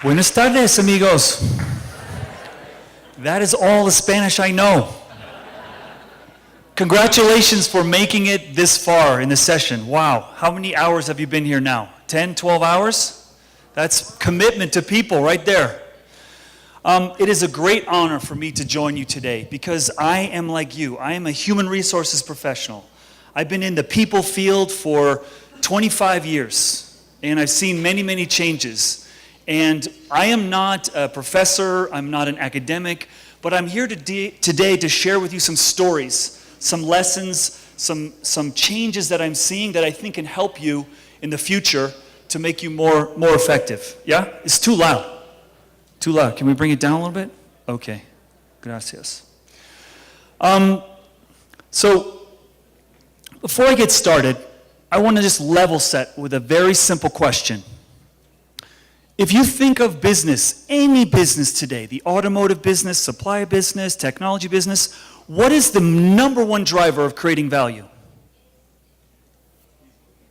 Buenas tardes, amigos. That is all the Spanish I know. Congratulations for making it this far in the session. Wow, how many hours have you been here now? 10, 12 hours? That's commitment to people right there. It is a great honor for me to join you today because I am like you. I am a human resources professional. I've been in the people field for 25 years, and I've seen many, many changes. And I am not a professor, I'm not an academic, but I'm here today to share with you some stories, some lessons, some changes that I'm seeing that I think can help you in the future to make you more effective. Yeah? It's too loud. Too loud. Can we bring it down a little bit? Okay. Gracias. So, before I get started, I want to just level set with a very simple question. If you think of business, any business today, the automotive business, supply business, technology business, what is the number one driver of creating value?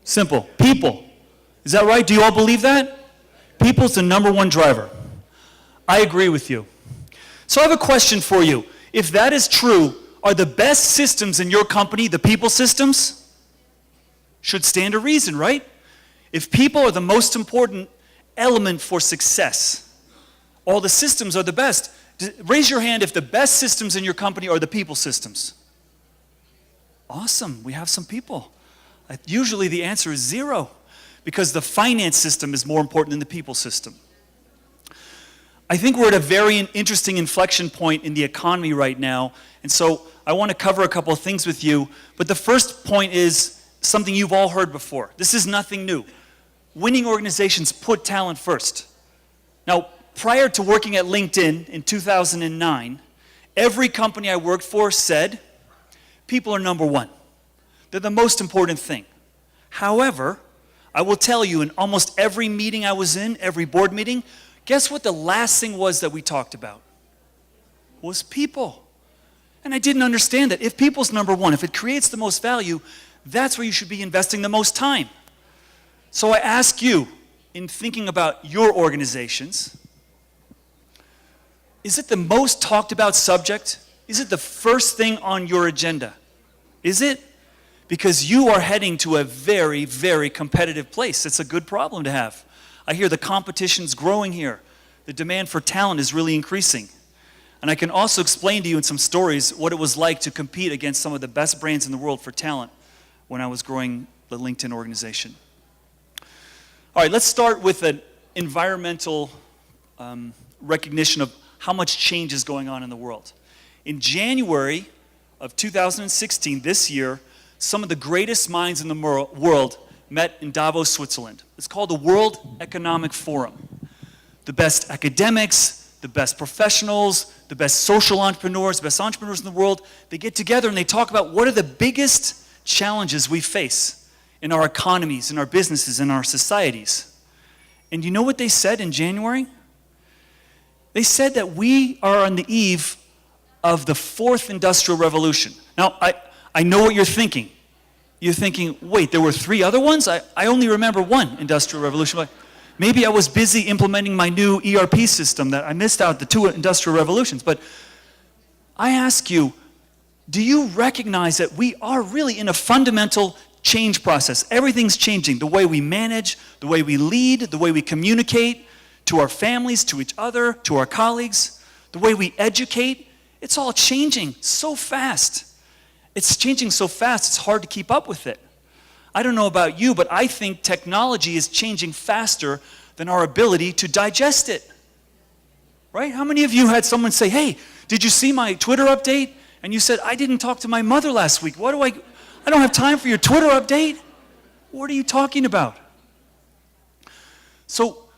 Simple. People. Is that right? Do you all believe that? People's the number one driver. I agree with you. So I have a question for you. If that is true, are the best systems in your company the people systems? Should stand to reason, right? If people are the most important element for success, all the systems are the best. Raise your hand if the best systems in your company are the people systems. Awesome, we have some people. Usually the answer is 0 because the finance system is more important than the people system. I think we're at a very interesting inflection point in the economy right now, and so I want to cover a couple of things with you, but the first point is something you've all heard before. This is nothing new. Winning organizations put talent first. Now, prior to working at LinkedIn in 2009, every company I worked for said, people are number one. They're the most important thing. However, I will tell you in almost every meeting I was in, every board meeting, guess what the last thing was that we talked about? Was people. And I didn't understand that. If people's number one, if it creates the most value, that's where you should be investing the most time. So I ask you, in thinking about your organizations, is it the most talked about subject? Is it the first thing on your agenda? Is it? Because you are heading to a very, very competitive place. It's a good problem to have. I hear the competition's growing here. The demand for talent is really increasing. And I can also explain to you in some stories what it was like to compete against some of the best brands in the world for talent when I was growing the LinkedIn organization. All right, let's start with an environmental recognition of how much change is going on in the world. In January of 2016, this year, some of the greatest minds in the world met in Davos, Switzerland. It's called the World Economic Forum. The best academics, the best professionals, the best social entrepreneurs, the best entrepreneurs in the world, they get together and they talk about what are the biggest challenges we face in our economies, in our businesses, in our societies. And you know what they said in January? They said that we are on the eve of the 4th Industrial Revolution. Now, I know what you're thinking. You're thinking, wait, there were 3 other ones? I only remember one Industrial Revolution. Maybe I was busy implementing my new ERP system that I missed out the 2 Industrial Revolutions. But I ask you, do you recognize that we are really in a fundamental change process? Everything's changing. The way we manage, the way we lead, the way we communicate to our families, to each other, to our colleagues, the way we educate, it's all changing so fast. It's changing so fast, it's hard to keep up with it. I don't know about you, but I think technology is changing faster than our ability to digest it. Right? How many of you had someone say, hey, did you see my Twitter update? And you said, I didn't talk to my mother last week. I don't have time for your Twitter update. What are you talking about? So,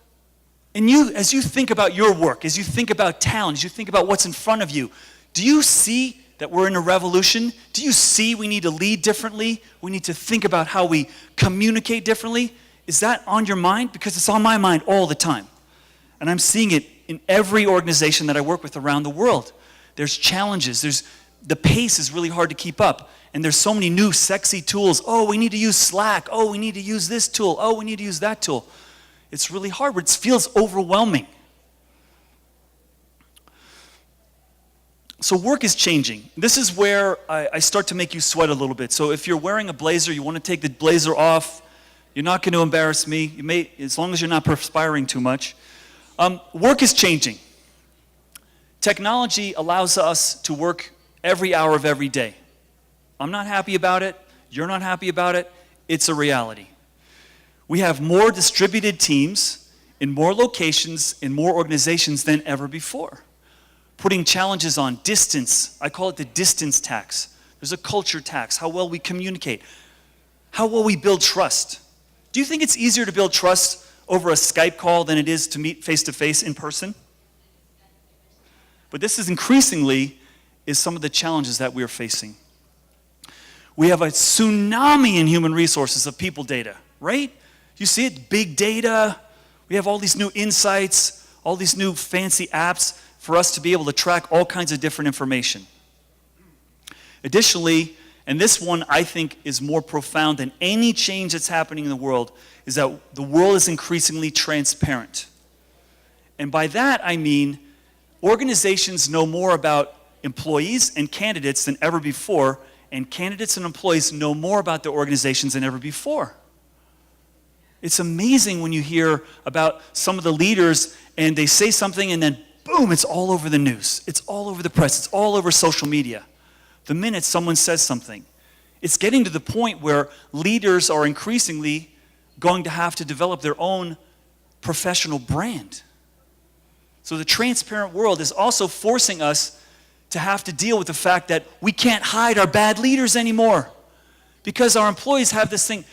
as you think about your work, as you think about talent, as you think about what's in front of you, do you see that we're in a revolution? Do you see we need to lead differently? We need to think about how we communicate differently? Is that on your mind? Because it's on my mind all the time. And I'm seeing it in every organization that I work with around the world. There's challenges. The pace is really hard to keep up. And there's so many new sexy tools. Oh, we need to use Slack. Oh, we need to use this tool. Oh, we need to use that tool. It's really hard. It feels overwhelming. So work is changing. This is where I start to make you sweat a little bit. So if you're wearing a blazer, you want to take the blazer off. You're not going to embarrass me. You may, as long as you're not perspiring too much. Work is changing. Technology allows us to work every hour of every day. I'm not happy about it. You're not happy about it. It's a reality. We have more distributed teams in more locations, in more organizations than ever before. Putting challenges on distance. I call it the distance tax. There's a culture tax, how well we communicate, how well we build trust. Do you think it's easier to build trust over a Skype call than it is to meet face-to-face in person? But this is increasingly is some of the challenges that we are facing. We have a tsunami in human resources of people data, right? You see it, big data. We have all these new insights, all these new fancy apps for us to be able to track all kinds of different information. Additionally, and this one I think is more profound than any change that's happening in the world, is that the world is increasingly transparent. And by that I mean organizations know more about employees and candidates than ever before, and candidates and employees know more about their organizations than ever before. It's amazing when you hear about some of the leaders and they say something and then boom, it's all over the news. It's all over the press. It's all over social media. The minute someone says something, it's getting to the point where leaders are increasingly going to have to develop their own professional brand. So the transparent world is also forcing us to have to deal with the fact that we can't hide our bad leaders anymore because our employees have this thing.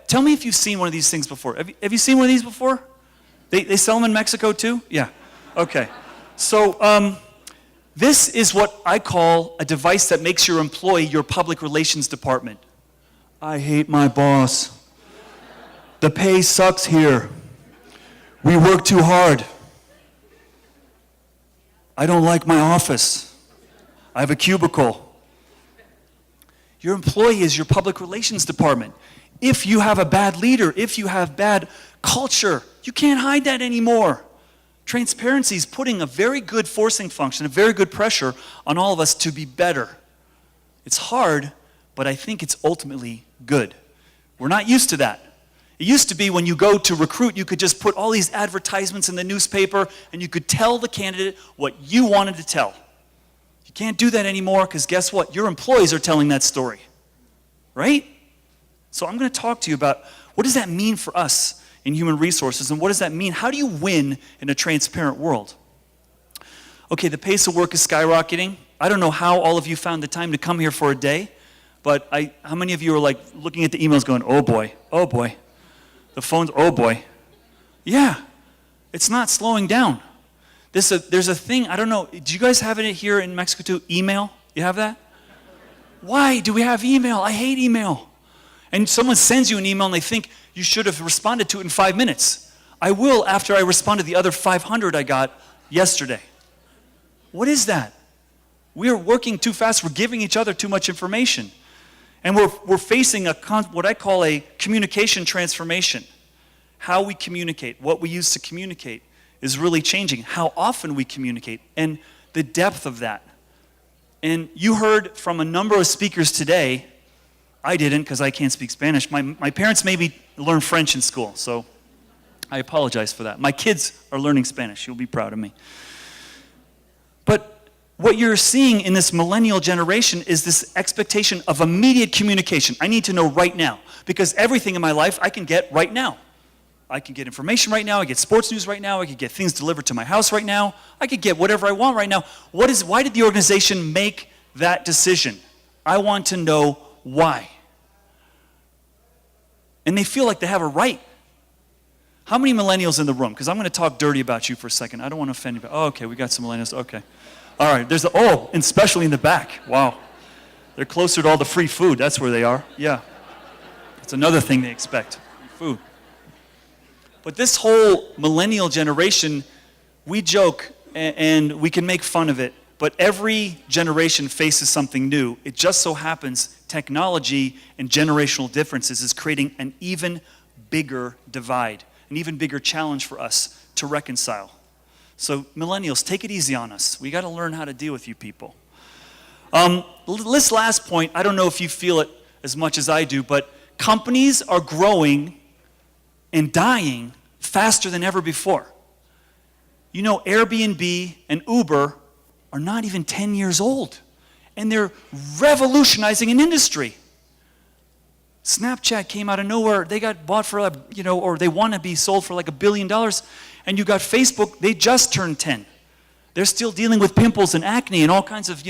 Tell me if you've seen one of these things before. Have you seen one of these before? They sell them in Mexico too? Yeah. Okay. So this is what I call a device that makes your employee your public relations department. I hate my boss. The pay sucks here. We work too hard. I don't like my office. I have a cubicle. Your employee is your public relations department. If you have a bad leader, if you have bad culture, you can't hide that anymore. Transparency is putting a very good forcing function, a very good pressure on all of us to be better. It's hard, but I think it's ultimately good. We're not used to that. It used to be when you go to recruit, you could just put all these advertisements in the newspaper and you could tell the candidate what you wanted to tell. You can't do that anymore because guess what? Your employees are telling that story, right? So I'm going to talk to you about what does that mean for us in human resources, and what does that mean? How do you win in a transparent world? Okay, the pace of work is skyrocketing. I don't know how all of you found the time to come here for a day, but how many of you are like looking at the emails going, oh boy, the phone's, oh boy. Yeah, it's not slowing down. There's a thing, I don't know, do you guys have it here in Mexico too? Email? You have that? Why do we have email? I hate email. And someone sends you an email and they think you should have responded to it in 5 minutes. I will after I respond to the other 500 I got yesterday. What is that? We are working too fast. We're giving each other too much information. And we're facing what I call a communication transformation. How we communicate, what we use to communicate is really changing. How often we communicate and the depth of that. And you heard from a number of speakers today. I didn't because I can't speak Spanish. My parents made me learn French in school, so I apologize for that. My kids are learning Spanish. You'll be proud of me. But what you're seeing in this millennial generation is this expectation of immediate communication. I need to know right now because everything in my life I can get right now. I can get information right now. I get sports news right now. I could get things delivered to my house right now. I could get whatever I want right now. Why did the organization make that decision? I want to know why. And they feel like they have a right. How many millennials in the room? Because I'm going to talk dirty about you for a second. I don't want to offend you. Oh, okay, we got some millennials. Okay. All right, and especially in the back. Wow. They're closer to all the free food. That's where they are. Yeah. That's another thing they expect. Free food. But this whole millennial generation, we joke and we can make fun of it, but every generation faces something new. It just so happens technology and generational differences is creating an even bigger divide, an even bigger challenge for us to reconcile. So millennials, take it easy on us. We got to learn how to deal with you people. This last point, I don't know if you feel it as much as I do, but companies are growing and dying faster than ever before. You know, Airbnb and Uber are not even 10 years old, and they're revolutionizing an industry. Snapchat came out of nowhere. They got bought for, or they want to be sold for like $1 billion. And you got Facebook, they just turned 10. They're still dealing with pimples and acne and all kinds of,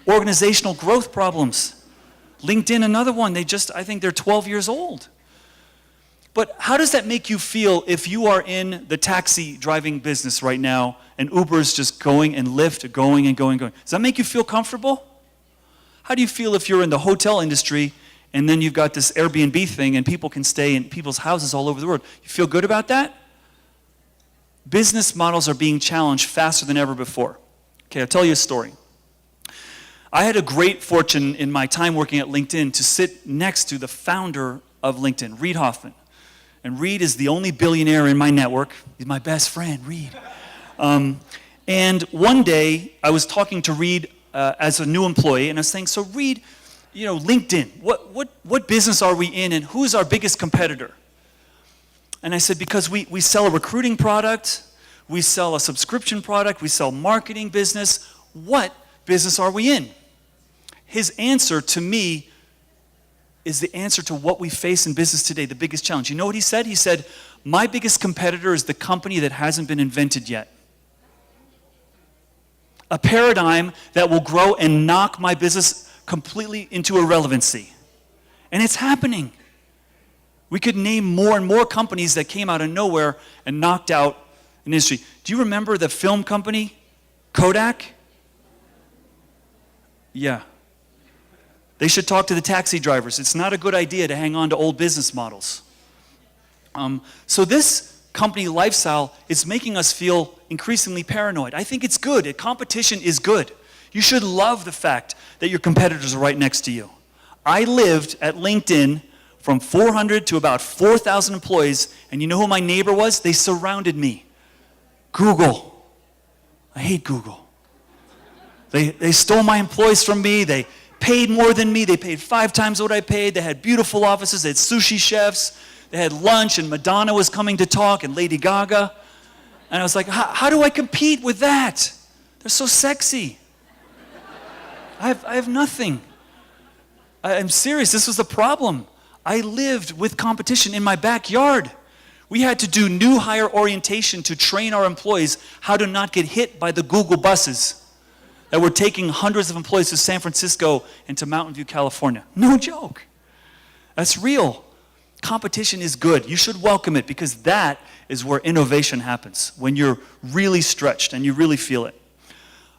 organizational growth problems. LinkedIn, another one, I think they're 12 years old. But how does that make you feel if you are in the taxi driving business right now and Uber's just going and Lyft going and going? Does that make you feel comfortable? How do you feel if you're in the hotel industry and then you've got this Airbnb thing and people can stay in people's houses all over the world? You feel good about that? Business models are being challenged faster than ever before. Okay, I'll tell you a story. I had a great fortune in my time working at LinkedIn to sit next to the founder of LinkedIn, Reid Hoffman. And Reid is the only billionaire in my network. He's my best friend, Reid. And one day, I was talking to Reid as a new employee, and I was saying, so Reid, LinkedIn, what business are we in, and who's our biggest competitor? And I said, because we sell a recruiting product, we sell a subscription product, we sell marketing business. What business are we in? His answer to me is the answer to what we face in business today, the biggest challenge. You know what he said? He said, my biggest competitor is the company that hasn't been invented yet. A paradigm that will grow and knock my business completely into irrelevancy. And it's happening. We could name more and more companies that came out of nowhere and knocked out an industry. Do you remember the film company, Kodak? Yeah. They should talk to the taxi drivers. It's not a good idea to hang on to old business models. So this company lifestyle is making us feel increasingly paranoid. I think it's good. Competition is good. You should love the fact that your competitors are right next to you. I lived at LinkedIn from 400 to about 4,000 employees, and you know who my neighbor was? They surrounded me. Google. I hate Google. They stole my employees from me. They paid more than me. They paid 5 times what I paid. They had beautiful offices. They had sushi chefs. They had lunch, and Madonna was coming to talk, and Lady Gaga. And I was like, how do I compete with that? They're so sexy. I have nothing. I'm serious. This was the problem. I lived with competition in my backyard. We had to do new hire orientation to train our employees how to not get hit by the Google buses that were taking hundreds of employees to San Francisco and to Mountain View, California. No joke. That's real. Competition is good. You should welcome it because that is where innovation happens, when you're really stretched and you really feel it.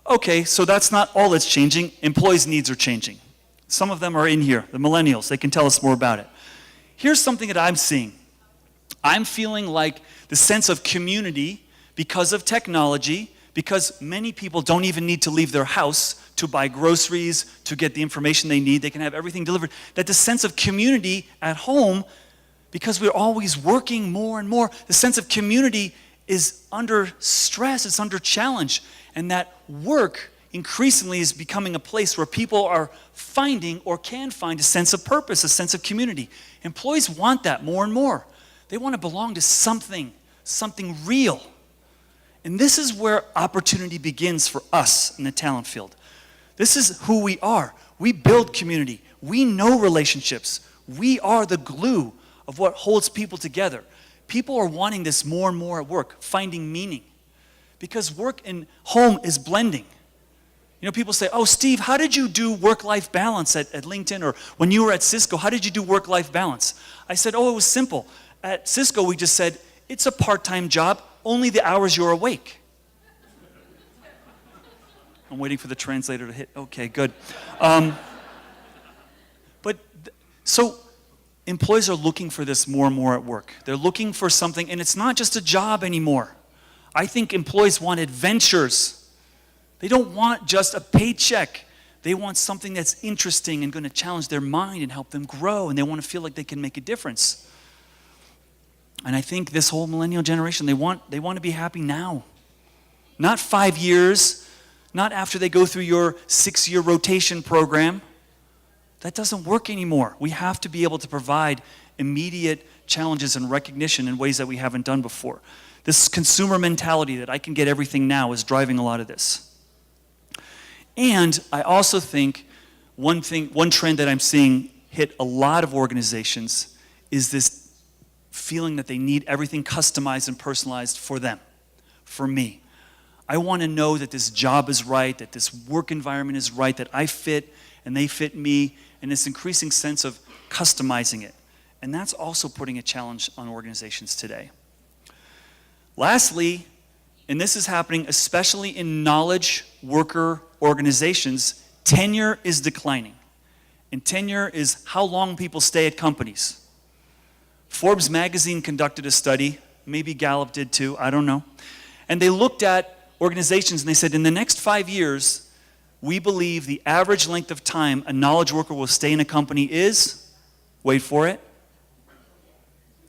Okay, so that's not all that's changing. Employees' needs are changing. Some of them are in here, the millennials. They can tell us more about it. Here's something that I'm seeing. I'm feeling like the sense of community because of technology, because many people don't even need to leave their house to buy groceries, to get the information they need. They can have everything delivered. That the sense of community at home, because we're always working more and more, the sense of community is under stress, it's under challenge. And that work increasingly is becoming a place where people are finding or can find a sense of purpose, a sense of community. Employees want that more and more. They want to belong to something real. And this is where opportunity begins for us in the talent field. This is who we are. We build community. We know relationships. We are the glue of what holds people together. People are wanting this more and more at work, finding meaning. Because work and home is blending. You know, people say, oh, Steve, how did you do work-life balance at LinkedIn? Or when you were at Cisco, how did you do work-life balance? I said, oh, it was simple. At Cisco, we just said, it's a part-time job, only the hours you're awake. I'm waiting for the translator to hit. Okay, good. So employees are looking for this more and more at work. They're looking for something, and it's not just a job anymore. I think employees want adventures. They don't want just a paycheck. They want something that's interesting and going to challenge their mind and help them grow, and they want to feel like they can make a difference. And I think this whole millennial generation, they want to be happy now. Not 5 years, not after they go through your 6-year rotation program. That doesn't work anymore. We have to be able to provide immediate challenges and recognition in ways that we haven't done before. This consumer mentality that I can get everything now is driving a lot of this. And I also think one trend that I'm seeing hit a lot of organizations is this feeling that they need everything customized and personalized for them, for me. I want to know that this job is right, that this work environment is right, that I fit and they fit me, and this increasing sense of customizing it. And that's also putting a challenge on organizations today. Lastly, and this is happening especially in knowledge worker organizations, tenure is declining. And tenure is how long people stay at companies. Forbes magazine conducted a study, maybe Gallup did too, I don't know. And they looked at organizations and they said, in the next 5 years, we believe the average length of time a knowledge worker will stay in a company is, wait for it,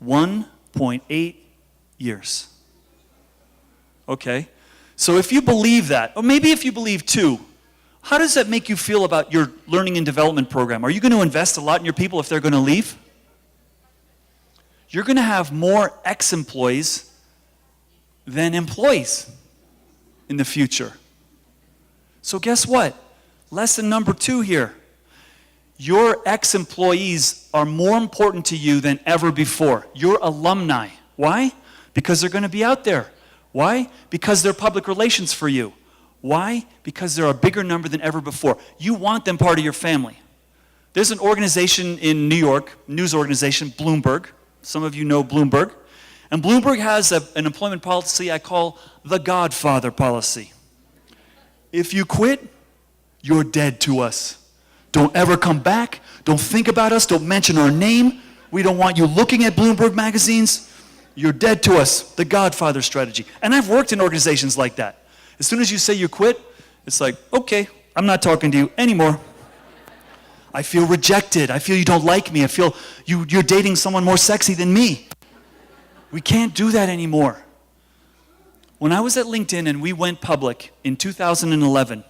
1.8 years. Okay, so if you believe that, or maybe if you believe 2, how does that make you feel about your learning and development program? Are you going to invest a lot in your people if they're going to leave? You're going to have more ex-employees than employees in the future. So guess what? Lesson number 2 here. Your ex-employees are more important to you than ever before. Your alumni. Why? Because they're going to be out there. Why? Because they're public relations for you. Why? Because they're a bigger number than ever before. You want them part of your family. There's an organization in New York, news organization, Bloomberg. Some of you know Bloomberg. And Bloomberg has an employment policy I call the Godfather policy. If you quit, you're dead to us. Don't ever come back. Don't think about us. Don't mention our name. We don't want you looking at Bloomberg magazines. You're dead to us. The Godfather strategy. And I've worked in organizations like that. As soon as you say you quit, it's like, okay, I'm not talking to you anymore. I feel rejected. I feel you don't like me. I feel you're dating someone more sexy than me. We can't do that anymore. When I was at LinkedIn and we went public in 2011,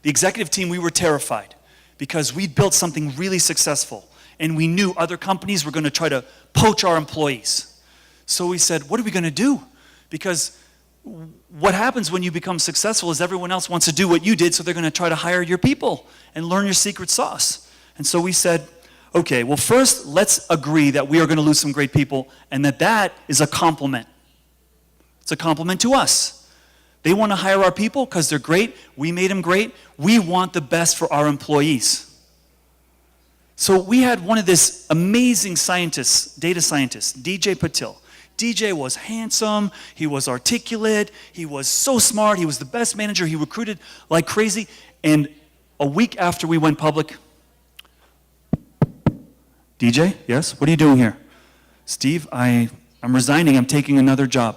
the executive team, we were terrified because we'd built something really successful and we knew other companies were going to try to poach our employees. So we said, what are we going to do? Because what happens when you become successful is everyone else wants to do what you did, so they're going to try to hire your people and learn your secret sauce. And so we said, okay, well first let's agree that we are going to lose some great people and that is a compliment. It's a compliment to us. They want to hire our people because they're great. We made them great. We want the best for our employees. So we had one of this amazing scientists, data scientist, DJ Patil. DJ was handsome, he was articulate, he was so smart, he was the best manager, he recruited like crazy. And a week after we went public, DJ, yes, what are you doing here? Steve, I'm resigning, I'm taking another job.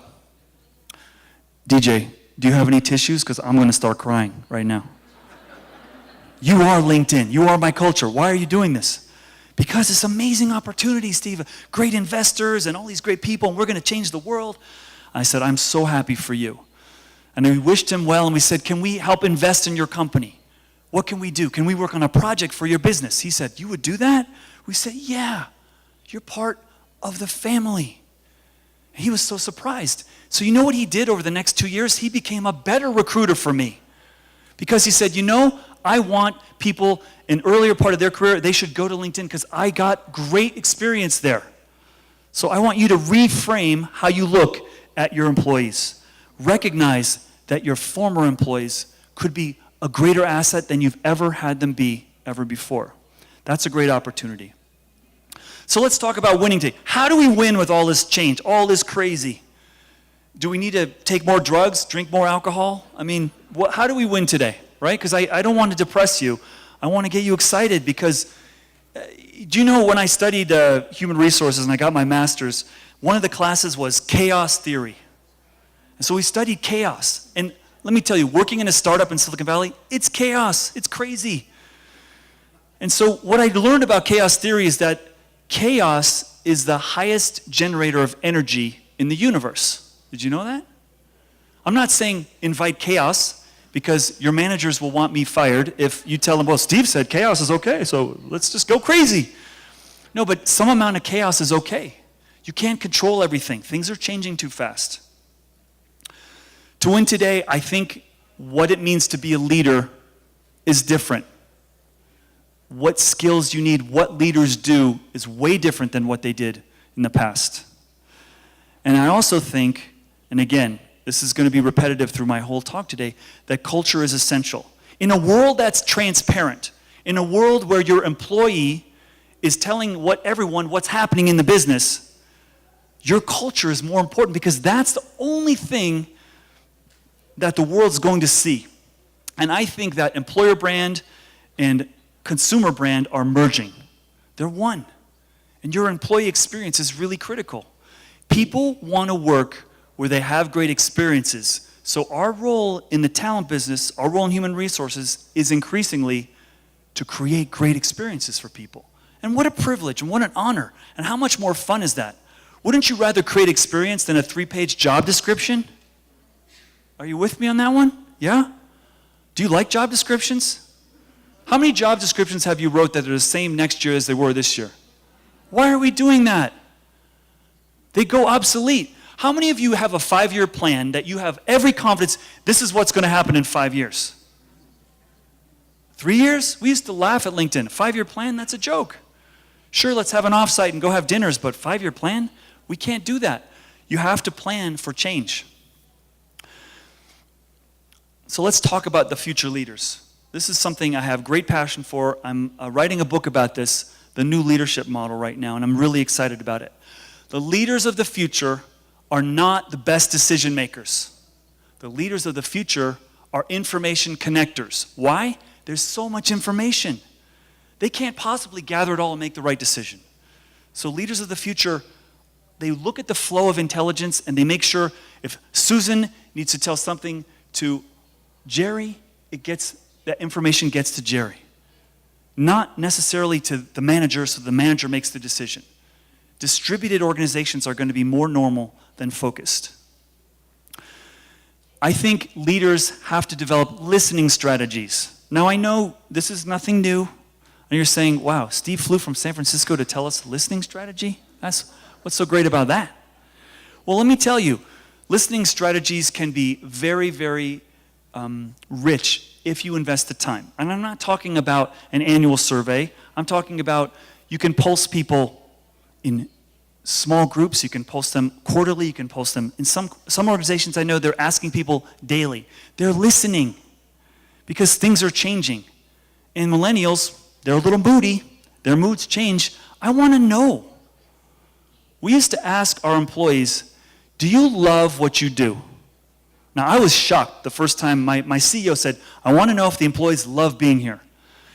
DJ, do you have any tissues? Because I'm going to start crying right now. You are LinkedIn, you are my culture, why are you doing this? Because it's amazing opportunity, Steve. Great investors and all these great people, and we're going to change the world. I said, I'm so happy for you. And we wished him well, and we said, can we help invest in your company? What can we do? Can we work on a project for your business? He said, you would do that? We said, yeah, you're part of the family. He was so surprised. So you know what he did over the next 2 years? He became a better recruiter for me. Because he said, you know, I want people in earlier part of their career, they should go to LinkedIn because I got great experience there. So I want you to reframe how you look at your employees. Recognize that your former employees could be a greater asset than you've ever had them be ever before. That's a great opportunity. So let's talk about winning today. How do we win with all this change, all this crazy? Do we need to take more drugs, drink more alcohol? I mean, how do we win today, right? Because I don't want to depress you. I want to get you excited because, do you know when I studied human resources and I got my master's, one of the classes was chaos theory. And so we studied chaos. And let me tell you, working in a startup in Silicon Valley, it's chaos. It's crazy. And so what I learned about chaos theory is that chaos is the highest generator of energy in the universe. Did you know that? I'm not saying invite chaos, because your managers will want me fired if you tell them, well, Steve said chaos is okay, so let's just go crazy. No, but some amount of chaos is okay. You can't control everything. Things are changing too fast. To win today, I think what it means to be a leader is different. What skills you need, what leaders do, is way different than what they did in the past. And I also think, and again, this is going to be repetitive through my whole talk today, that culture is essential. In a world that's transparent, in a world where your employee is telling everyone what's happening in the business, your culture is more important because that's the only thing that the world's going to see. And I think that employer brand and consumer brand are merging. They're one. And your employee experience is really critical. People want to work where they have great experiences. So our role in the talent business, our role in human resources, is increasingly to create great experiences for people. And what a privilege and what an honor. And how much more fun is that? Wouldn't you rather create experience than a 3-page job description? Are you with me on that one? Yeah? Do you like job descriptions? How many job descriptions have you wrote that are the same next year as they were this year? Why are we doing that? They go obsolete. How many of you have a 5-year plan that you have every confidence, this is what's going to happen in 5 years? 3 years? We used to laugh at LinkedIn. 5-year plan? That's a joke. Sure, let's have an offsite and go have dinners, but 5-year plan? We can't do that. You have to plan for change. So let's talk about the future leaders. This is something I have great passion for. I'm writing a book about this, the new leadership model right now, and I'm really excited about it. The leaders of the future are not the best decision makers. The leaders of the future are information connectors. Why? There's so much information. They can't possibly gather it all and make the right decision. So leaders of the future, they look at the flow of intelligence and they make sure if Susan needs to tell something to Jerry, that information gets to Jerry. Not necessarily to the manager, so the manager makes the decision. Distributed organizations are going to be more normal than focused. I think leaders have to develop listening strategies. Now I know this is nothing new, and you're saying, wow, Steve flew from San Francisco to tell us listening strategy? What's so great about that? Well, let me tell you, listening strategies can be very, very rich if you invest the time. And I'm not talking about an annual survey. I'm talking about you can pulse people in small groups. You can pulse them quarterly. You can pulse them. In some organizations I know they're asking people daily. They're listening because things are changing. And millennials, they're a little moody. Their moods change. I want to know. We used to ask our employees, do you love what you do? Now, I was shocked the first time my CEO said, I want to know if the employees love being here.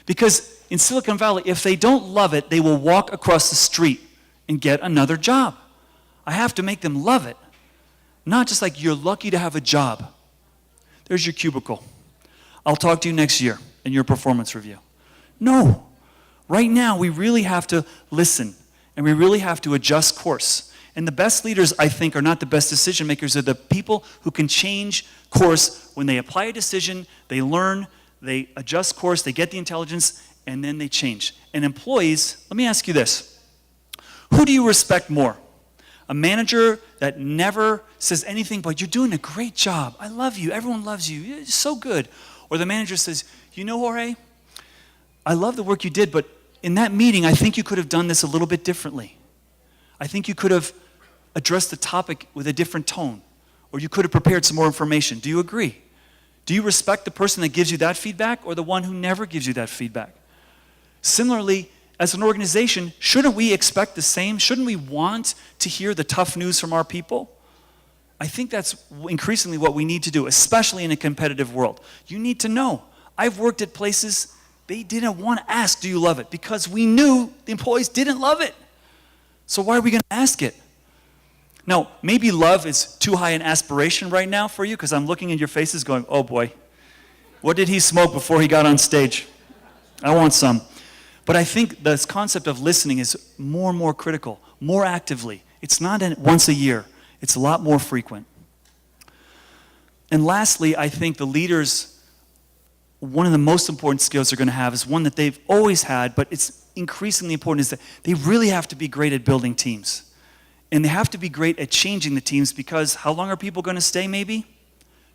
Because in Silicon Valley, if they don't love it, they will walk across the street and get another job. I have to make them love it. Not just like you're lucky to have a job. There's your cubicle. I'll talk to you next year in your performance review. No. Right now, we really have to listen, and we really have to adjust course. And the best leaders, I think, are not the best decision makers. They're the people who can change course when they apply a decision, they learn, they adjust course, they get the intelligence, and then they change. And employees, let me ask you this. Who do you respect more? A manager that never says anything but, you're doing a great job. I love you. Everyone loves you. You're so good. Or the manager says, you know, Jorge, I love the work you did, but in that meeting, I think you could have done this a little bit differently. I think you could have addressed the topic with a different tone, or you could have prepared some more information. Do you agree? Do you respect the person that gives you that feedback or the one who never gives you that feedback? Similarly, as an organization, shouldn't we expect the same? Shouldn't we want to hear the tough news from our people? I think that's increasingly what we need to do, especially in a competitive world. You need to know. I've worked at places, they didn't want to ask, do you love it? Because we knew the employees didn't love it. So why are we going to ask it? Now, maybe love is too high an aspiration right now for you, because I'm looking at your faces going, oh boy, what did he smoke before he got on stage? I want some. But I think this concept of listening is more and more critical, more actively. It's not once a year. It's a lot more frequent. And lastly, I think the leaders one of the most important skills they're going to have is one that they've always had, but it's increasingly important, is that they really have to be great at building teams. And they have to be great at changing the teams, because how long are people going to stay maybe?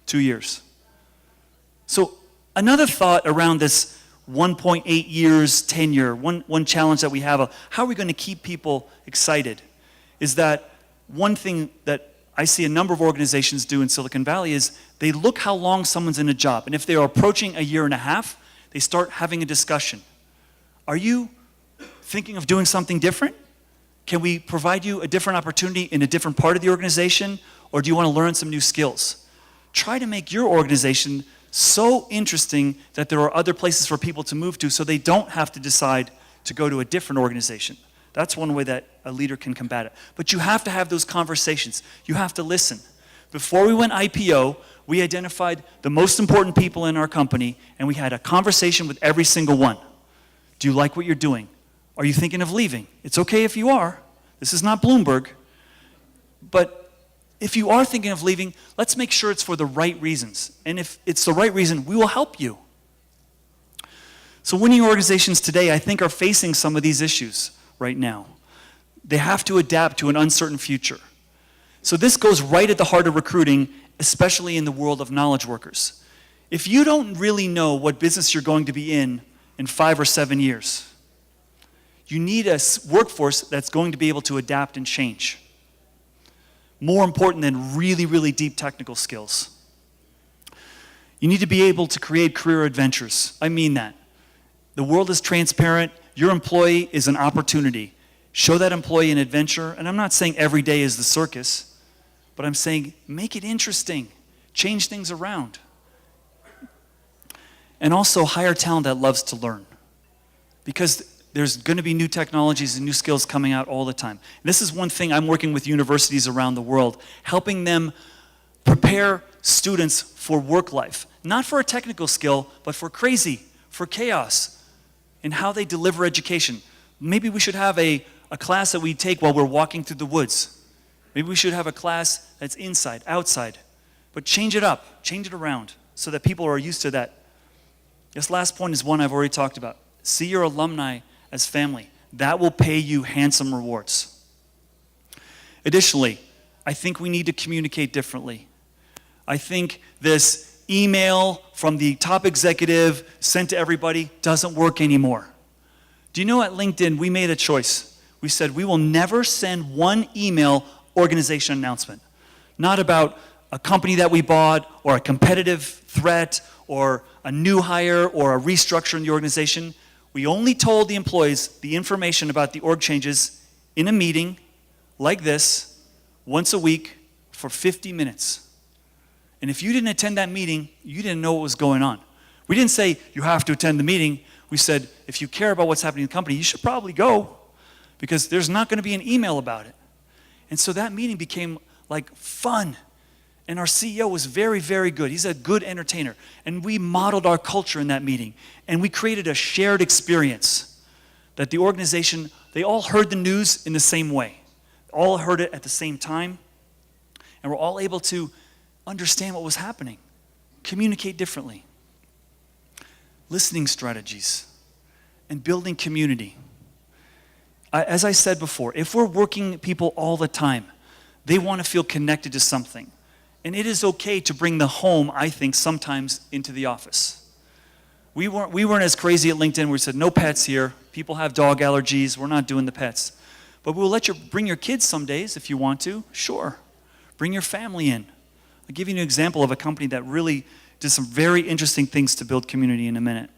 2 years. So another thought around this 1.8 years tenure, one challenge that we have, how are we going to keep people excited, is that one thing that I see a number of organizations do in Silicon Valley is they look how long someone's in a job. And if they are approaching a year and a half, they start having a discussion. Are you thinking of doing something different? Can we provide you a different opportunity in a different part of the organization? Or do you want to learn some new skills? Try to make your organization so interesting that there are other places for people to move to, so they don't have to decide to go to a different organization. That's one way that a leader can combat it. But you have to have those conversations. You have to listen. Before we went IPO, we identified the most important people in our company, and we had a conversation with every single one. Do you like what you're doing? Are you thinking of leaving? It's okay if you are. This is not Bloomberg. But if you are thinking of leaving, let's make sure it's for the right reasons. And if it's the right reason, we will help you. So winning organizations today, I think, are facing some of these issues right now. They have to adapt to an uncertain future. So this goes right at the heart of recruiting, especially in the world of knowledge workers. If you don't really know what business you're going to be in 5 or 7 years, you need a workforce that's going to be able to adapt and change. More important than really, really deep technical skills. You need to be able to create career adventures. I mean that. The world is transparent. Your employee is an opportunity. Show that employee an adventure. And I'm not saying every day is the circus, but I'm saying make it interesting. Change things around. And also hire talent that loves to learn. Because there's going to be new technologies and new skills coming out all the time. This is one thing I'm working with universities around the world, helping them prepare students for work life. Not for a technical skill, but for crazy, for chaos, in how they deliver education. Maybe we should have a class that we take while we're walking through the woods. Maybe we should have a class that's inside, outside. But change it up, change it around, so that people are used to that. This last point is one I've already talked about. See your alumni as family. That will pay you handsome rewards. Additionally, I think we need to communicate differently. I think this email from the top executive sent to everybody doesn't work anymore. Do you know at LinkedIn we made a choice? We said we will never send one email organization announcement. Not about a company that we bought or a competitive threat or a new hire or a restructure in the organization. We only told the employees the information about the org changes in a meeting like this once a week for 50 minutes. And if you didn't attend that meeting, you didn't know what was going on. We didn't say you have to attend the meeting. We said if you care about what's happening in the company, you should probably go, because there's not going to be an email about it. And so that meeting became like fun. And our CEO was very, very good. He's a good entertainer. And we modeled our culture in that meeting. And we created a shared experience that the organization, they all heard the news in the same way. All heard it at the same time. And we're all able to understand what was happening, communicate differently. Listening strategies and building community. As I said before, if we're working people all the time, they want to feel connected to something. And it is okay to bring the home, I think, sometimes into the office. We weren't as crazy at LinkedIn where we said, no pets here. People have dog allergies. We're not doing the pets. But we'll let you bring your kids some days if you want to. Sure. Bring your family in. I'll give you an example of a company that really did some very interesting things to build community in a minute.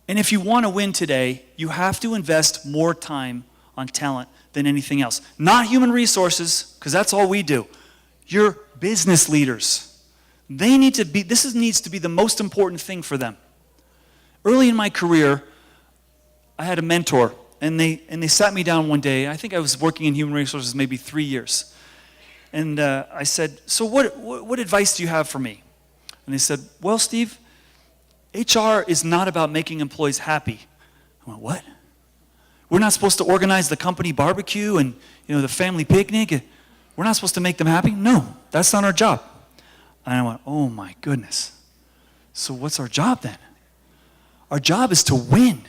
And if you want to win today, you have to invest more time on talent than anything else. Not human resources, because that's all we do. Your business leaders. They need to be, needs to be the most important thing for them. Early in my career, I had a mentor, and they sat me down one day. I think I was working in human resources maybe 3 years. And I said, so what advice do you have for me? And they said, well, Steve, HR is not about making employees happy. I went, what? We're not supposed to organize the company barbecue and the family picnic? We're not supposed to make them happy? No, that's not our job. And I went, oh my goodness. So what's our job then? Our job is to win.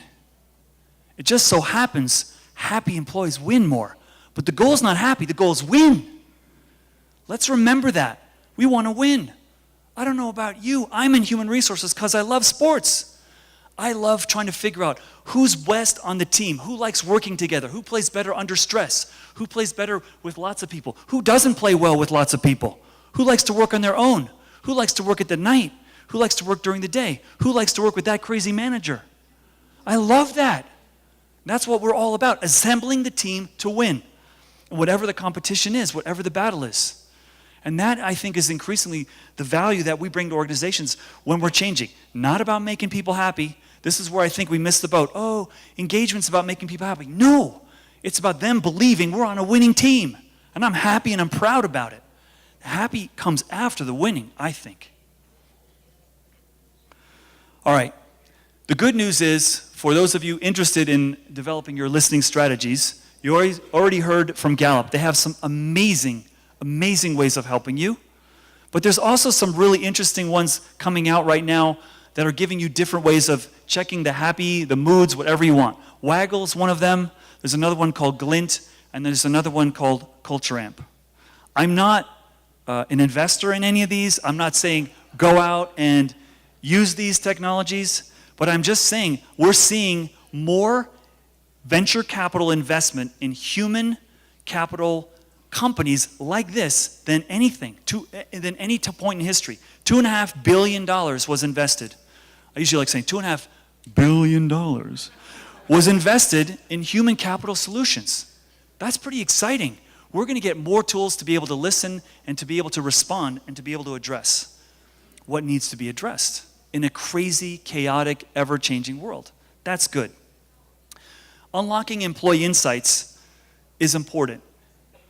It just so happens happy employees win more. But the goal is not happy, the goal is win. Let's remember that. We want to win. I don't know about you. I'm in human resources because I love sports. I love trying to figure out who's best on the team, who likes working together, who plays better under stress, who plays better with lots of people, who doesn't play well with lots of people, who likes to work on their own, who likes to work at the night, who likes to work during the day, who likes to work with that crazy manager. I love that. That's what we're all about, assembling the team to win. Whatever the competition is, whatever the battle is. And that, I think, is increasingly the value that we bring to organizations when we're changing. Not about making people happy. This is where I think we miss the boat. Oh, engagement's about making people happy. No, it's about them believing we're on a winning team. And I'm happy and I'm proud about it. Happy comes after the winning, I think. All right. The good news is, for those of you interested in developing your listening strategies, you already heard from Gallup. They have some amazing ways of helping you. But there's also some really interesting ones coming out right now that are giving you different ways of checking the happy, the moods, whatever you want. Waggle's one of them. There's another one called Glint, and there's another one called Culture Amp. I'm not an investor in any of these. I'm not saying go out and use these technologies, but I'm just saying we're seeing more venture capital investment in human capital companies like this than anything, than any point in history. $2.5 billion was invested. I usually like saying $2.5 billion was invested in human capital solutions. That's pretty exciting. We're going to get more tools to be able to listen and to be able to respond and to be able to address what needs to be addressed in a crazy, chaotic, ever-changing world. That's good. Unlocking employee insights is important.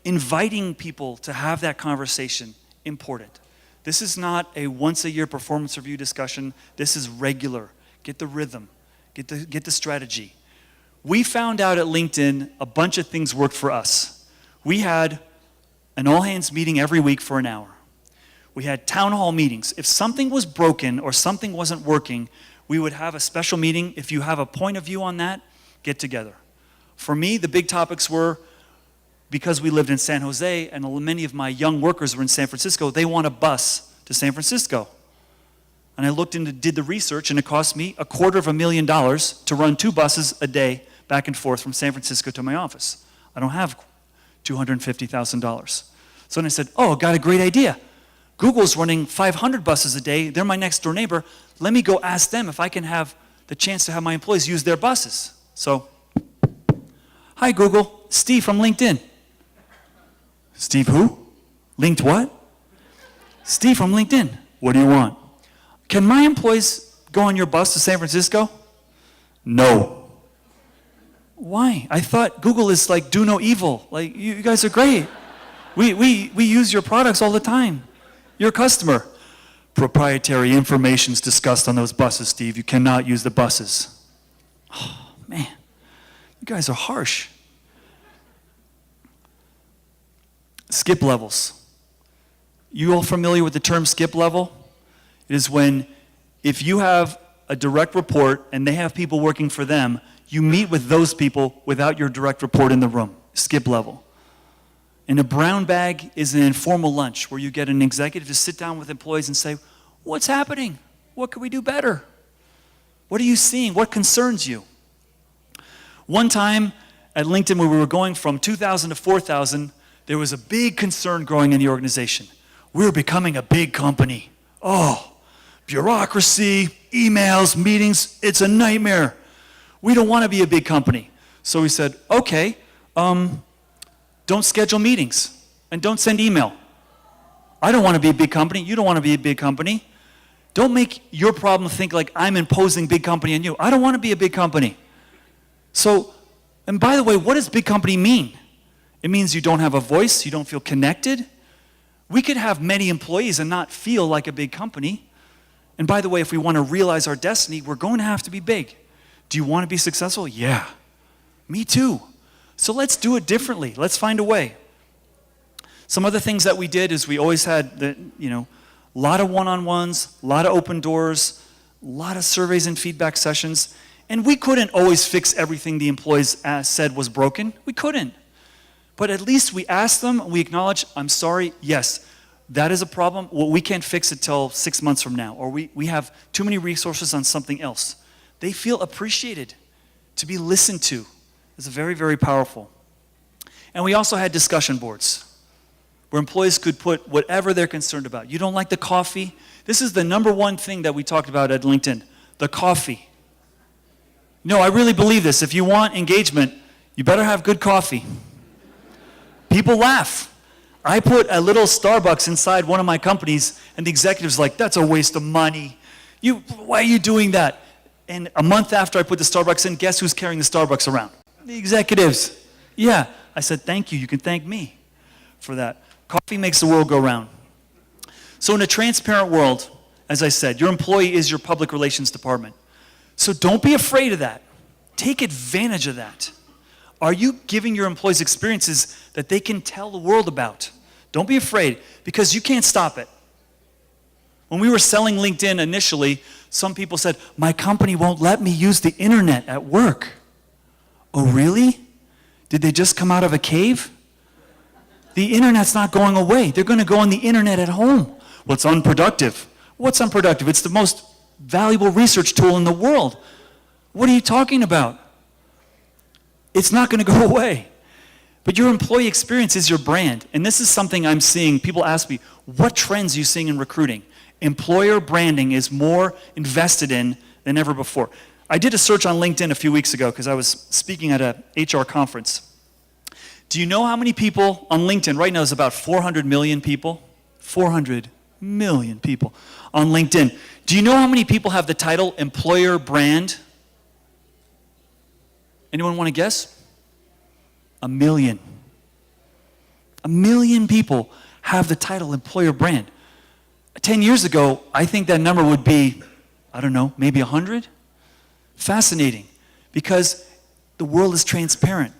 Inviting people to have that conversation, important. This is not a once-a-year performance review discussion. This is regular. Get the rhythm. Get the strategy. We found out at LinkedIn a bunch of things worked for us. We had an all-hands meeting every week for an hour. We had town hall meetings. If something was broken or something wasn't working, we would have a special meeting. If you have a point of view on that, get together. For me, the big topics were, because we lived in San Jose and many of my young workers were in San Francisco, they want a bus to San Francisco. And I did the research, and it cost me $250,000 to run 2 buses a day back and forth from San Francisco to my office. I don't have $250,000. So then I said, oh, got a great idea. Google's running 500 buses a day. They're my next door neighbor. Let me go ask them if I can have the chance to have my employees use their buses. So, hi Google, Steve from LinkedIn. Steve who? Linked what? Steve from LinkedIn. What do you want? Can my employees go on your bus to San Francisco? No. Why? I thought Google is like do no evil. Like you guys are great. We use your products all the time. You're a customer. Proprietary information is discussed on those buses, Steve. You cannot use the buses. Oh, man. You guys are harsh. Skip levels. You all familiar with the term skip level? It is when if you have a direct report and they have people working for them, you meet with those people without your direct report in the room. Skip level. And a brown bag is an informal lunch where you get an executive to sit down with employees and say, what's happening? What can we do better? What are you seeing? What concerns you? One time at LinkedIn when we were going from 2,000 to 4,000, there was a big concern growing in the organization. We're becoming a big company. Oh, bureaucracy, emails, meetings, it's a nightmare. We don't want to be a big company. So we said, okay, don't schedule meetings and don't send email. I don't want to be a big company. You don't want to be a big company. Don't make your problem think like I'm imposing big company on you. I don't want to be a big company. So, and by the way, what does big company mean? It means you don't have a voice, you don't feel connected. We could have many employees and not feel like a big company. And by the way, if we want to realize our destiny, we're going to have to be big. Do you want to be successful? Yeah. Me too. So let's do it differently. Let's find a way. Some other things that we did is we always had a lot of one-on-ones, a lot of open doors, lot of surveys and feedback sessions, and we couldn't always fix everything the employees said was broken. We couldn't. But at least we asked them, we acknowledged, I'm sorry, yes, that is a problem. Well, we can't fix it till 6 months from now, or we have too many resources on something else. They feel appreciated, to be listened to. It's very, very powerful. And we also had discussion boards where employees could put whatever they're concerned about. You don't like the coffee? This is the number one thing that we talked about at LinkedIn, the coffee. No, I really believe this. If you want engagement, you better have good coffee. People laugh. I put a little Starbucks inside one of my companies, and the executive's like, that's a waste of money. Why are you doing that? And a month after I put the Starbucks in, guess who's carrying the Starbucks around? The executives. Yeah. I said, thank you. You can thank me for that. Coffee makes the world go round. So in a transparent world, as I said, your employee is your public relations department. So don't be afraid of that. Take advantage of that. Are you giving your employees experiences that they can tell the world about? Don't be afraid, because you can't stop it. When we were selling LinkedIn initially, some people said, my company won't let me use the internet at work. Oh, really? Did they just come out of a cave? The internet's not going away. They're going to go on the internet at home. Well, it's unproductive. What's unproductive? It's the most valuable research tool in the world. What are you talking about? It's not going to go away. But your employee experience is your brand. And this is something I'm seeing. People ask me, what trends are you seeing in recruiting? Employer branding is more invested in than ever before. I did a search on LinkedIn a few weeks ago because I was speaking at an HR conference. Do you know how many people on LinkedIn? Right now there's about 400 million people. 400 million people on LinkedIn. Do you know how many people have the title employer brand? Anyone want to guess? 1 million. 1 million people have the title employer brand. 10 years ago, I think that number would be, I don't know, maybe 100? Fascinating, because the world is transparent.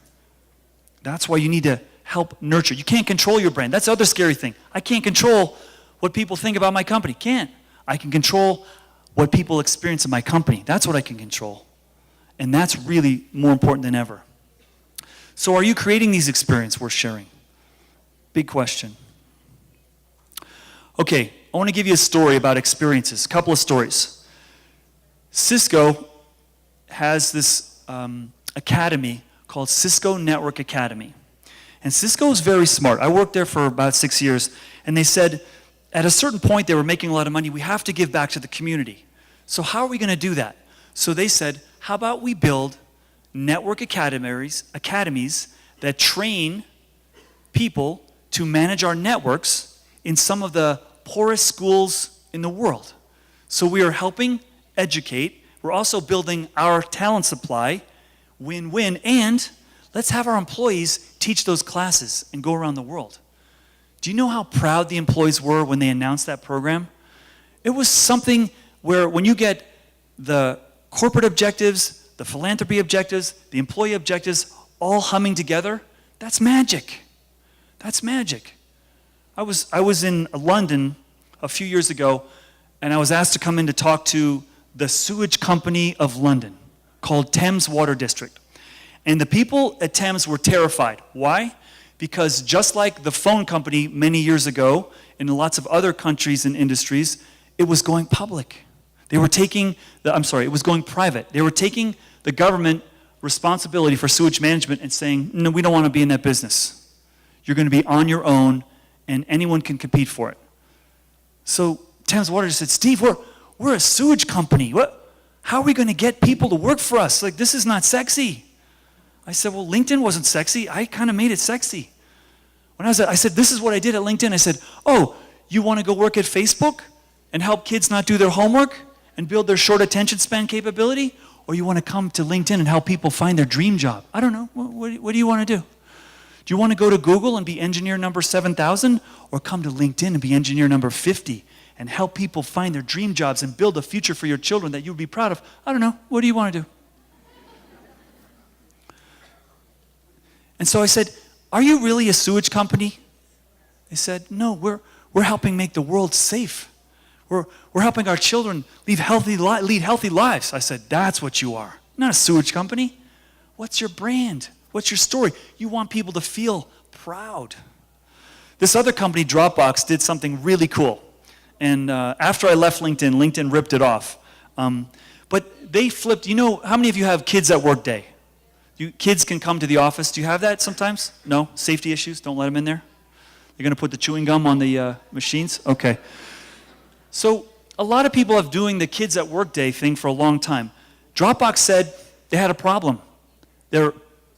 That's why you need to help nurture. You can't control your brand. That's the other scary thing. I can't control what people think about my company. Can't. I can control what people experience in my company. That's what I can control. And that's really more important than ever. So are you creating these experiences worth sharing? Big question. Okay, I want to give you a story about experiences, a couple of stories. Cisco has this academy called Cisco Network Academy. And Cisco is very smart. I worked there for about 6 years, and they said at a certain point they were making a lot of money. We have to give back to the community. So how are we going to do that? So they said, how about we build network academies that train people to manage our networks in some of the poorest schools in the world. So we are helping educate. We're also building our talent supply, win-win, and let's have our employees teach those classes and go around the world. Do you know how proud the employees were when they announced that program? It was something where when you get the corporate objectives, the philanthropy objectives, the employee objectives all humming together, that's magic. That's magic. I was in London a few years ago, and I was asked to come in to talk to the sewage company of London called Thames Water District. And the people at Thames were terrified. Why? Because just like the phone company many years ago, in lots of other countries and industries, it was going public. It was going private. They were taking the government responsibility for sewage management and saying, no, we don't want to be in that business. You're going to be on your own, and anyone can compete for it. So Thames Water said, Steve, we're a sewage company. How are we going to get people to work for us? Like, this is not sexy. I said, well, LinkedIn wasn't sexy. I kind of made it sexy. I said, this is what I did at LinkedIn. I said, oh, you want to go work at Facebook and help kids not do their homework and build their short attention span capability? Or you want to come to LinkedIn and help people find their dream job? I don't know. What do you want to do? Do you want to go to Google and be engineer number 7,000? Or come to LinkedIn and be engineer number 50 and help people find their dream jobs and build a future for your children that you'll be proud of? I don't know. What do you want to do? And so I said, are you really a sewage company? They said, no, we're helping make the world safe. We're helping our children lead healthy lives. I said, that's what you are. Not a sewage company. What's your brand? What's your story? You want people to feel proud. This other company, Dropbox, did something really cool. And after I left LinkedIn ripped it off. But they flipped, how many of you have kids at work day? Kids can come to the office. Do you have that sometimes? No? Safety issues? Don't let them in there? You're going to put the chewing gum on the machines? Okay. So a lot of people have doing the kids at work day thing for a long time. Dropbox said they had a problem. They're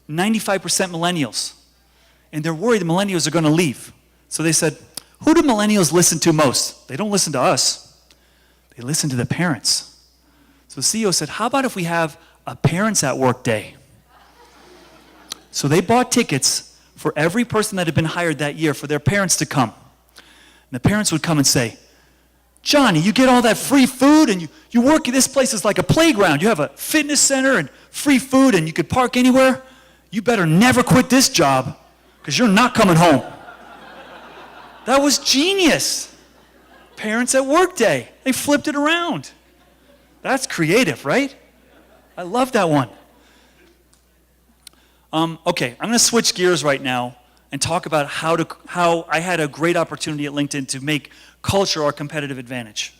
95% millennials. And they're worried the millennials are going to leave. So they said, who do millennials listen to most? They don't listen to us. They listen to the parents. So the CEO said, how about if we have a parents at work day? So they bought tickets for every person that had been hired that year for their parents to come. And the parents would come and say, Johnny, you get all that free food and you work, this place is like a playground. You have a fitness center and free food and you could park anywhere. You better never quit this job because you're not coming home. That was genius. Parents at work day. They flipped it around. That's creative, right? I love that one. Okay, I'm going to switch gears right now and talk about how I had a great opportunity at LinkedIn to make culture our competitive advantage.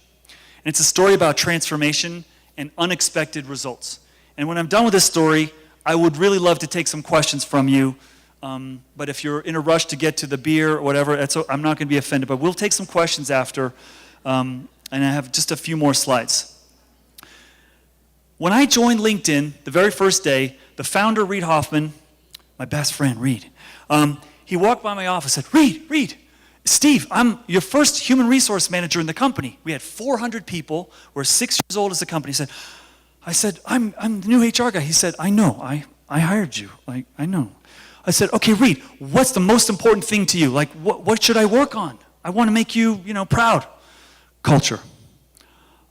And it's a story about transformation and unexpected results. And when I'm done with this story, I would really love to take some questions from you. But if you're in a rush to get to the beer or whatever, I'm not going to be offended. But we'll take some questions after. And I have just a few more slides. When I joined LinkedIn, the very first day, the founder, Reid Hoffman, my best friend, Reid, he walked by my office and said, Reid, Steve, I'm your first human resource manager in the company. We had 400 people. We're 6 years old as a company. I said, I'm the new HR guy. He said, I know. I hired you. I know. I said, okay, Reid, what's the most important thing to you? Like, what should I work on? I want to make you, proud. Culture.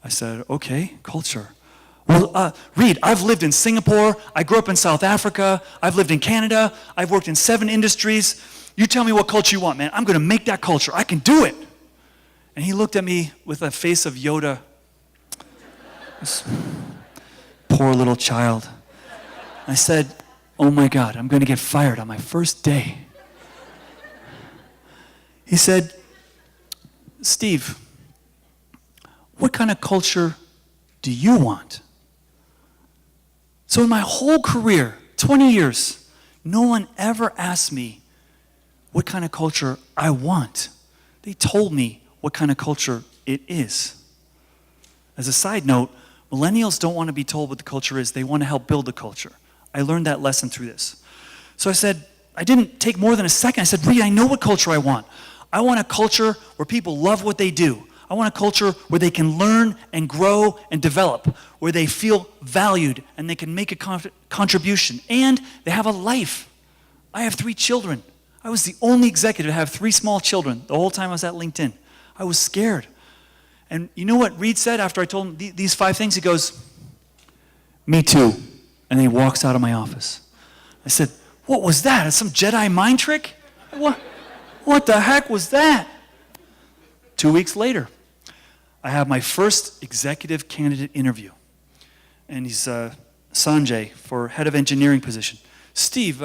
I said, okay, culture. Well, Reid, I've lived in Singapore. I grew up in South Africa. I've lived in Canada. I've worked in 7 industries. You tell me what culture you want, man. I'm going to make that culture. I can do it. And he looked at me with a face of Yoda. This poor little child. I said, oh my God, I'm going to get fired on my first day. He said, Steve, what kind of culture do you want? So in my whole career, 20 years, no one ever asked me what kind of culture I want. They told me what kind of culture it is. As a side note, millennials don't want to be told what the culture is. They want to help build the culture. I learned that lesson through this. So I said, I didn't take more than a second. I said, Reid, I know what culture I want. I want a culture where people love what they do. I want a culture where they can learn and grow and develop, where they feel valued and they can make a contribution, and they have a life. I have 3 children. I was the only executive to have 3 small children the whole time I was at LinkedIn. I was scared. And you know what Reid said after I told him these 5 things? He goes, me too. And then he walks out of my office. I said, what was that? Some Jedi mind trick? What the heck was that? 2 weeks later, I have my first executive candidate interview. And he's Sanjay for head of engineering position. Steve,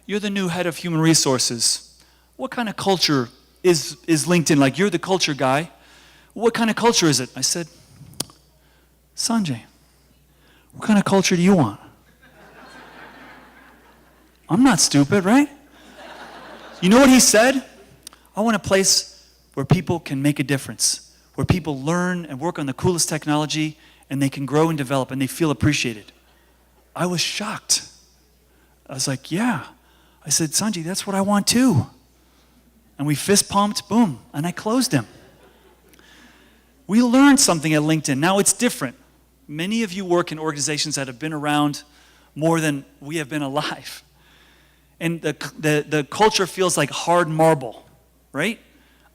you're the new head of human resources. What kind of culture is LinkedIn? Like, you're the culture guy. What kind of culture is it? I said, Sanjay, what kind of culture do you want? I'm not stupid, right? You know what he said? I want a place where people can make a difference, where people learn and work on the coolest technology, and they can grow and develop, and they feel appreciated. I was shocked. I was like, yeah. I said, Sanjay, that's what I want too. And we fist pumped, boom, and I closed him. We learned something at LinkedIn. Now it's different. Many of you work in organizations that have been around more than we have been alive. And the culture feels like hard marble, right?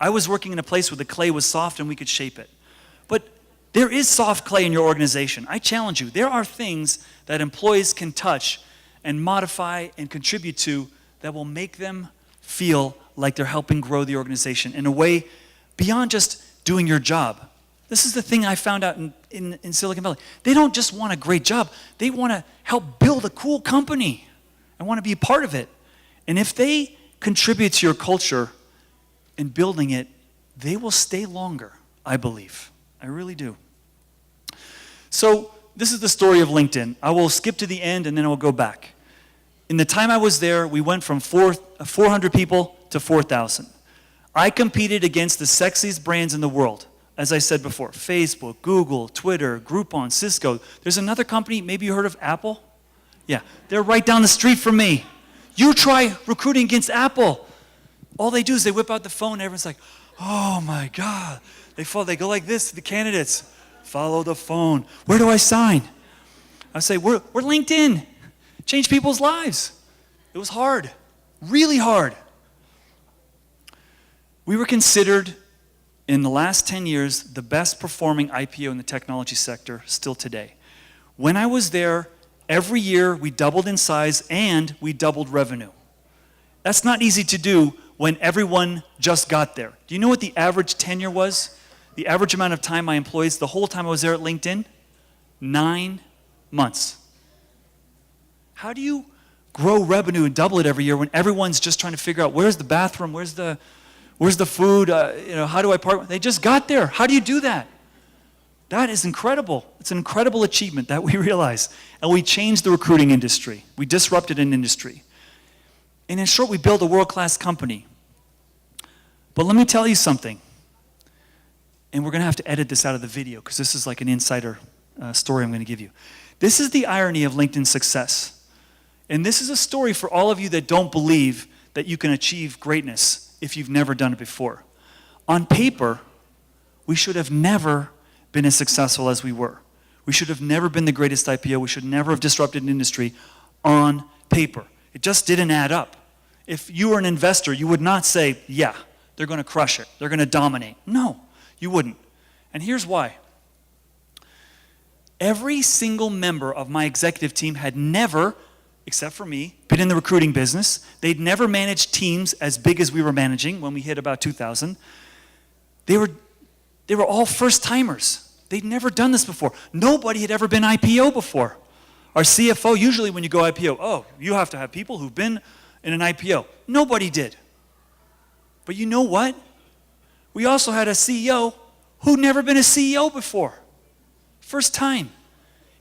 I was working in a place where the clay was soft and we could shape it. But there is soft clay in your organization. I challenge you. There are things that employees can touch and modify and contribute to that will make them feel like they're helping grow the organization in a way beyond just doing your job. This is the thing I found out in Silicon Valley. They don't just want a great job. They want to help build a cool company and want to be a part of it. And if they contribute to your culture in building it, they will stay longer, I believe. I really do. So this is the story of LinkedIn. I will skip to the end and then I will go back. In the time I was there, we went from 400 people to 4,000. I competed against the sexiest brands in the world. As I said before, Facebook, Google, Twitter, Groupon, Cisco. There's another company, maybe you heard of Apple? Yeah, they're right down the street from me. You try recruiting against Apple. All they do is they whip out the phone and everyone's like, oh my God. They go like this to the candidates. Follow the phone. Where do I sign? I say, we're LinkedIn. Change people's lives. It was hard, really hard. We were considered, in the last 10 years, the best performing IPO in the technology sector still today. When I was there, every year we doubled in size and we doubled revenue. That's not easy to do when everyone just got there. Do you know what the average tenure was? The average amount of time my employees, the whole time I was there at LinkedIn? 9 months. How do you grow revenue and double it every year when everyone's just trying to figure out where's the bathroom, where's the food, how do I park? They just got there. How do you do that? That is incredible. It's an incredible achievement that we realize. And we changed the recruiting industry. We disrupted an industry. And in short, we built a world-class company. But let me tell you something. And we're going to have to edit this out of the video because this is like an insider story I'm going to give you. This is the irony of LinkedIn's success. And this is a story for all of you that don't believe that you can achieve greatness if you've never done it before. On paper, we should have never been as successful as we were. We should have never been the greatest IPO. We should never have disrupted an industry on paper. It just didn't add up. If you were an investor, you would not say, yeah, they're going to crush it. They're going to dominate. No, you wouldn't. And here's why. Every single member of my executive team had never, except for me, been in the recruiting business. They'd never managed teams as big as we were managing when we hit about 2,000. They were all first-timers. They'd never done this before. Nobody had ever been IPO before. Our CFO, usually when you go IPO, oh, you have to have people who've been in an IPO. Nobody did. But you know what? We also had a CEO who'd never been a CEO before. First time.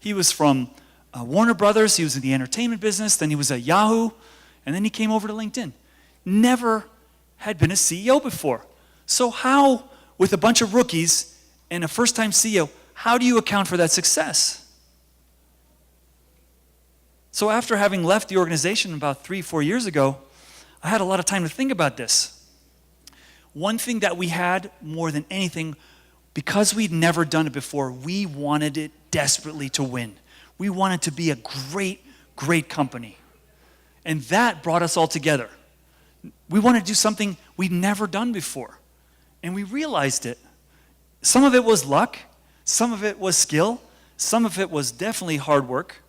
He was from Warner Brothers. He was in the entertainment business. Then he was at Yahoo. And then he came over to LinkedIn. Never had been a CEO before. So how, with a bunch of rookies and a first-time CEO, how do you account for that success? So after having left the organization about 3-4 years ago, I had a lot of time to think about this. One thing that we had more than anything, because we'd never done it before, we wanted it desperately to win. We wanted to be a great, great company. And that brought us all together. We wanted to do something we'd never done before. And we realized it. Some of it was luck. Some of it was skill. Some of it was definitely hard work.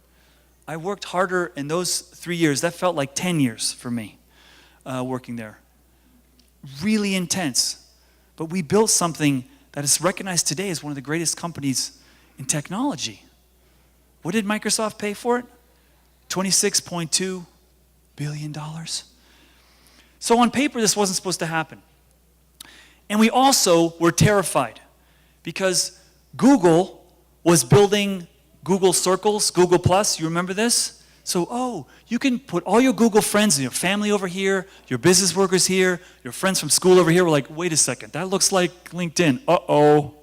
I worked harder in those 3 years. That felt like 10 years for me working there. Really intense. But we built something that is recognized today as one of the greatest companies in technology. What did Microsoft pay for it? $26.2 billion. So on paper, this wasn't supposed to happen. And we also were terrified because Google was building Google Circles, Google Plus. You remember this? So, you can put all your Google friends and your family over here, your business workers here, your friends from school over here. We're like, wait a second, that looks like LinkedIn. Uh-oh.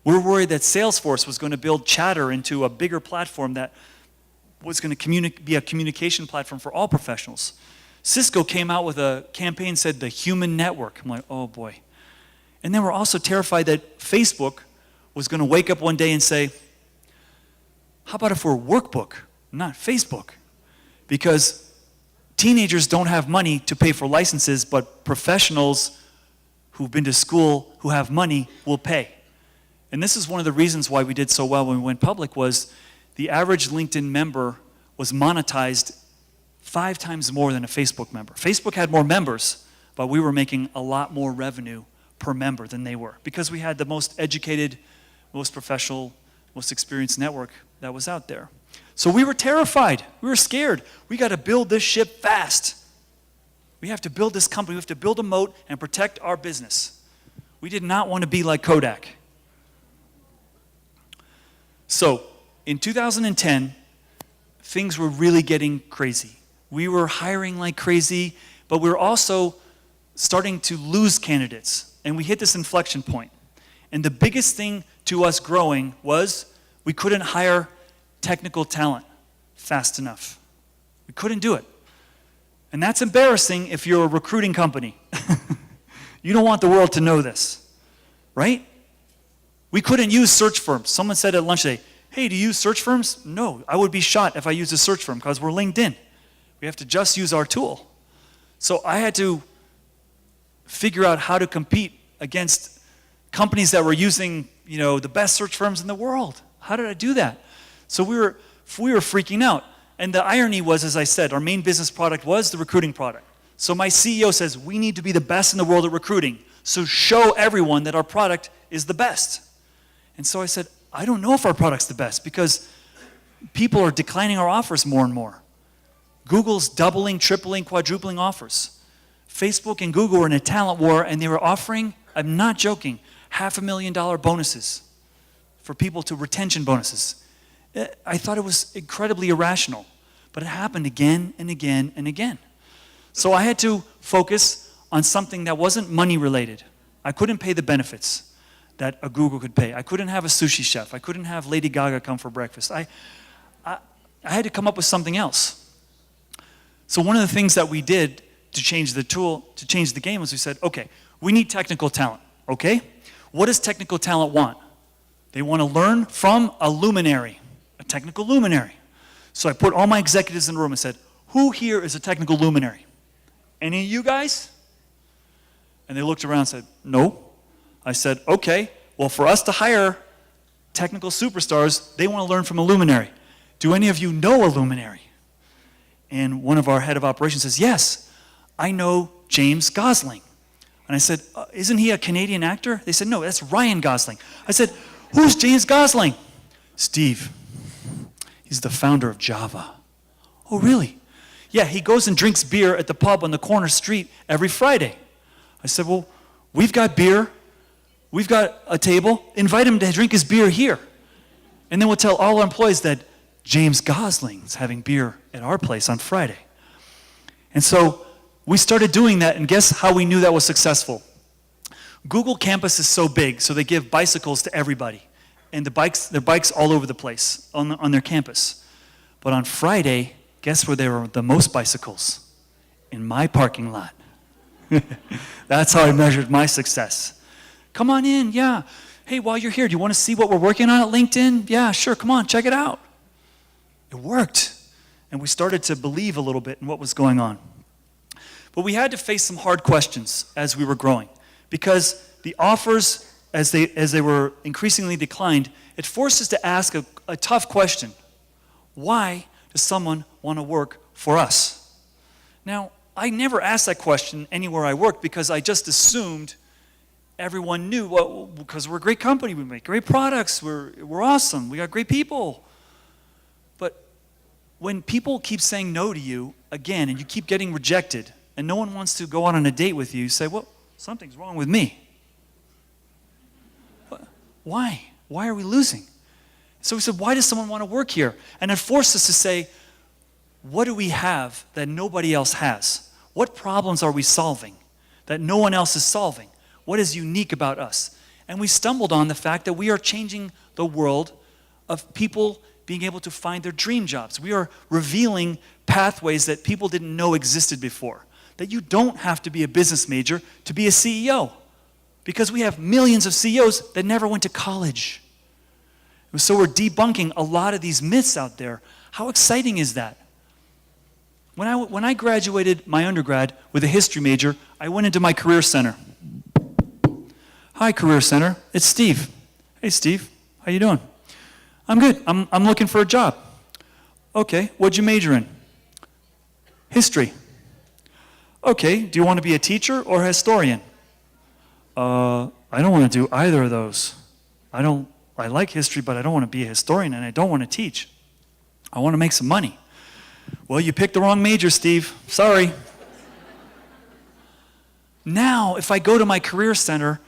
We're worried that Salesforce was going to build Chatter into a bigger platform that was going to be a communication platform for all professionals. Cisco came out with a campaign that said the human network. I'm like, oh boy. And then we're also terrified that Facebook was going to wake up one day and say, how about if we're Workbook, not Facebook? Because teenagers don't have money to pay for licenses, but professionals who've been to school, who have money, will pay. And this is one of the reasons why we did so well when we went public was the average LinkedIn member was monetized 5 times more than a Facebook member. Facebook had more members, but we were making a lot more revenue per member than they were, because we had the most educated, most professional, most experienced network that was out there. So we were terrified. We were scared. We got to build this ship fast. We have to build this company. We have to build a moat and protect our business. We did not want to be like Kodak. So in 2010, things were really getting crazy. We were hiring like crazy, but we were also starting to lose candidates. And we hit this inflection point. And the biggest thing to us growing was we couldn't hire technical talent fast enough. We couldn't do it. And that's embarrassing if you're a recruiting company. You don't want the world to know this, right? We couldn't use search firms. Someone said at lunch today, hey, do you use search firms? No, I would be shot if I used a search firm because we're LinkedIn. We have to just use our tool. So I had to figure out how to compete against companies that were using, the best search firms in the world. How did I do that? So we were freaking out. And the irony was, as I said, our main business product was the recruiting product. So my CEO says, we need to be the best in the world at recruiting. So show everyone that our product is the best. And so I said, I don't know if our product's the best because people are declining our offers more and more. Google's doubling, tripling, quadrupling offers. Facebook and Google were in a talent war, and they were offering, I'm not joking, $500,000 bonuses for people to retention bonuses. I thought it was incredibly irrational, but it happened again and again and again. So I had to focus on something that wasn't money related. I couldn't pay the benefits that a Google could pay. I couldn't have a sushi chef. I couldn't have Lady Gaga come for breakfast. I had to come up with something else. So one of the things that we did to change the tool, to change the game, was we said, okay, we need technical talent, okay? What does technical talent want? They want to learn from a luminary, a technical luminary. So I put all my executives in the room and said, who here is a technical luminary? Any of you guys? And they looked around and said, no. I said, okay, well, for us to hire technical superstars, they want to learn from a luminary. Do any of you know a luminary? And one of our head of operations says, yes, I know James Gosling. And I said, isn't he a Canadian actor? They said, no, that's Ryan Gosling. I said, who's James Gosling? Steve. He's the founder of Java. Oh, really? Yeah, he goes and drinks beer at the pub on the corner street every Friday. I said, well, we've got beer. We've got a table. Invite him to drink his beer here. And then we'll tell all our employees that James Gosling's having beer at our place on Friday. And so we started doing that, and guess how we knew that was successful? Google campus is so big, so they give bicycles to everybody. And their bikes all over the place on their campus. But on Friday, guess where there were the most bicycles? In my parking lot. That's how I measured my success. Come on in, yeah. Hey, while you're here, do you want to see what we're working on at LinkedIn? Yeah, sure, come on, check it out. It worked. And we started to believe a little bit in what was going on. But we had to face some hard questions as we were growing. Because the offers, as they were increasingly declined, it forced us to ask a tough question. Why does someone want to work for us? Now, I never asked that question anywhere I worked because I just assumed everyone knew, well, because we're a great company, we make great products, we're awesome, we got great people. But when people keep saying no to you again and you keep getting rejected and no one wants to go out on a date with you, you say, well, something's wrong with me. Why? Why are we losing? So we said, why does someone want to work here? And it forced us to say, what do we have that nobody else has? What problems are we solving that no one else is solving? What is unique about us? And we stumbled on the fact that we are changing the world of people being able to find their dream jobs. We are revealing pathways that people didn't know existed before. That you don't have to be a business major to be a CEO. Because we have millions of CEOs that never went to college. So we're debunking a lot of these myths out there. How exciting is that? When I graduated my undergrad with a history major, I went into my career center. Hi, Career Center. It's Steve. Hey, Steve. How you doing? I'm good. I'm looking for a job. Okay. What'd you major in? History. Okay. Do you want to be a teacher or a historian? I don't want to do either of those. I like history, but I don't want to be a historian, and I don't want to teach. I want to make some money. Well, you picked the wrong major, Steve. Sorry. Now, if I go to my career center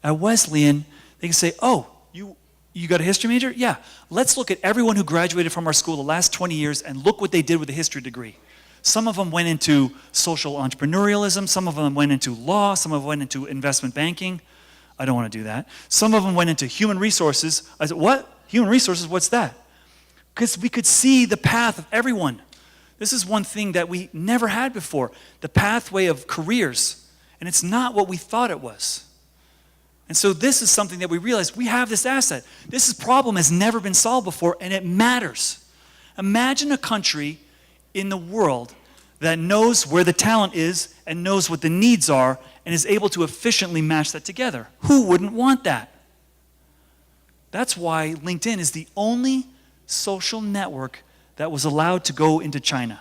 at Wesleyan, they can say, oh, you got a history major? Yeah. Let's look at everyone who graduated from our school the last 20 years and look what they did with a history degree. Some of them went into social entrepreneurialism. Some of them went into law. Some of them went into investment banking. I don't want to do that. Some of them went into human resources. I said, what? Human resources? What's that? Because we could see the path of everyone. This is one thing that we never had before, the pathway of careers. And it's not what we thought it was. And so this is something that we realize we have this asset. This problem has never been solved before, and it matters. Imagine a country in the world that knows where the talent is and knows what the needs are and is able to efficiently match that together. Who wouldn't want that? That's why LinkedIn is the only social network that was allowed to go into China.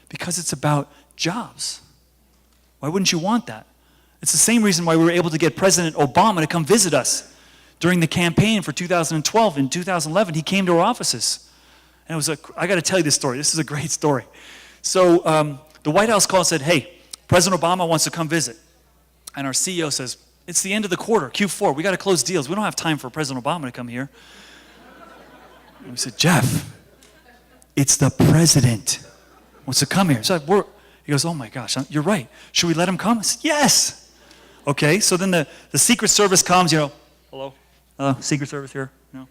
Because it's about jobs. Why wouldn't you want that? It's the same reason why we were able to get President Obama to come visit us during the campaign for 2012. In 2011, he came to our offices. And I got to tell you this story. This is a great story. So the White House called and said, hey, President Obama wants to come visit. And our CEO says, it's the end of the quarter, Q4. We got to close deals. We don't have time for President Obama to come here. And we said, Jeff, it's the president wants to come here. So he goes, oh my gosh, you're right. Should we let him come? I said, yes. Okay, so then the Secret Service comes, hello, Secret Service here, no.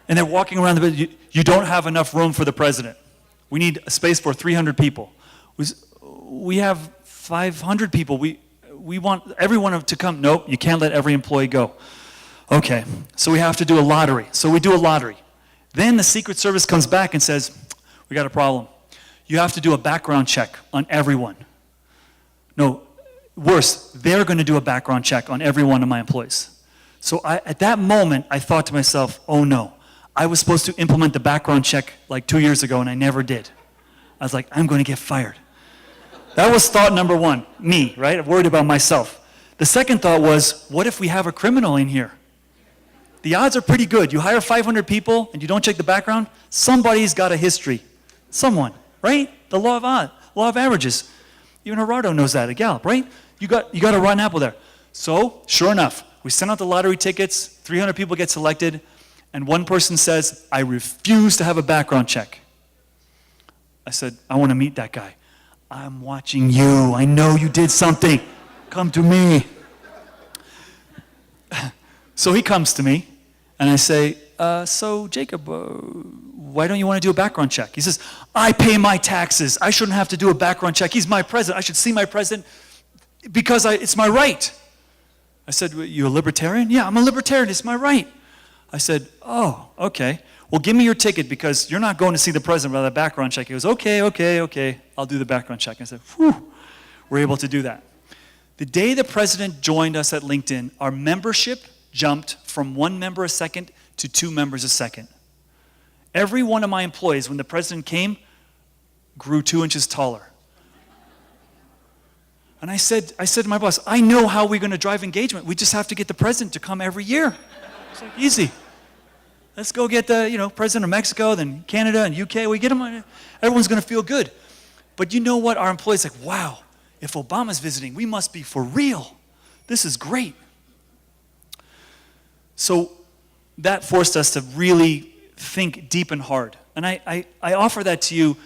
And they're walking around the building. You don't have enough room for the president. We need a space for 300 people. We have 500 people. We want everyone to come. Nope, you can't let every employee go. Okay, so we have to do a lottery. So we do a lottery. Then the Secret Service comes back and says, we got a problem. You have to do a background check on everyone. No, worse, they're going to do a background check on every one of my employees. So at that moment, I thought to myself, oh no, I was supposed to implement the background check like 2 years ago, and I never did. I was like, I'm going to get fired. That was thought number one, me, right? I'm worried about myself. The second thought was, what if we have a criminal in here? The odds are pretty good. You hire 500 people and you don't check the background, somebody's got a history. Someone, right? The law of averages. Even Gerardo knows that at Gallup, right? You got a rotten apple there. So, sure enough, we send out the lottery tickets, 300 people get selected, and one person says, I refuse to have a background check. I said, I want to meet that guy. I'm watching you. I know you did something. Come to me. So he comes to me, and I say, so Jacob, why don't you want to do a background check? He says, I pay my taxes. I shouldn't have to do a background check. He's my president. I should see my president because it's my right. I said, you a libertarian? Yeah, I'm a libertarian. It's my right. I said, oh, okay. Well, give me your ticket because you're not going to see the president without a background check. He goes, okay. I'll do the background check. I said, whew, we're able to do that. The day the president joined us at LinkedIn, our membership jumped from 1 member a second to 2 members a second. Every one of my employees, when the president came, grew 2 inches taller. And I said to my boss, I know how we're going to drive engagement. We just have to get the president to come every year. It's like, easy. Let's go get the, president of Mexico, then Canada and UK. We get them. Everyone's going to feel good. But you know what? Our employees are like, wow, if Obama's visiting, we must be for real. This is great. So that forced us to really think deep and hard. And I offer that to you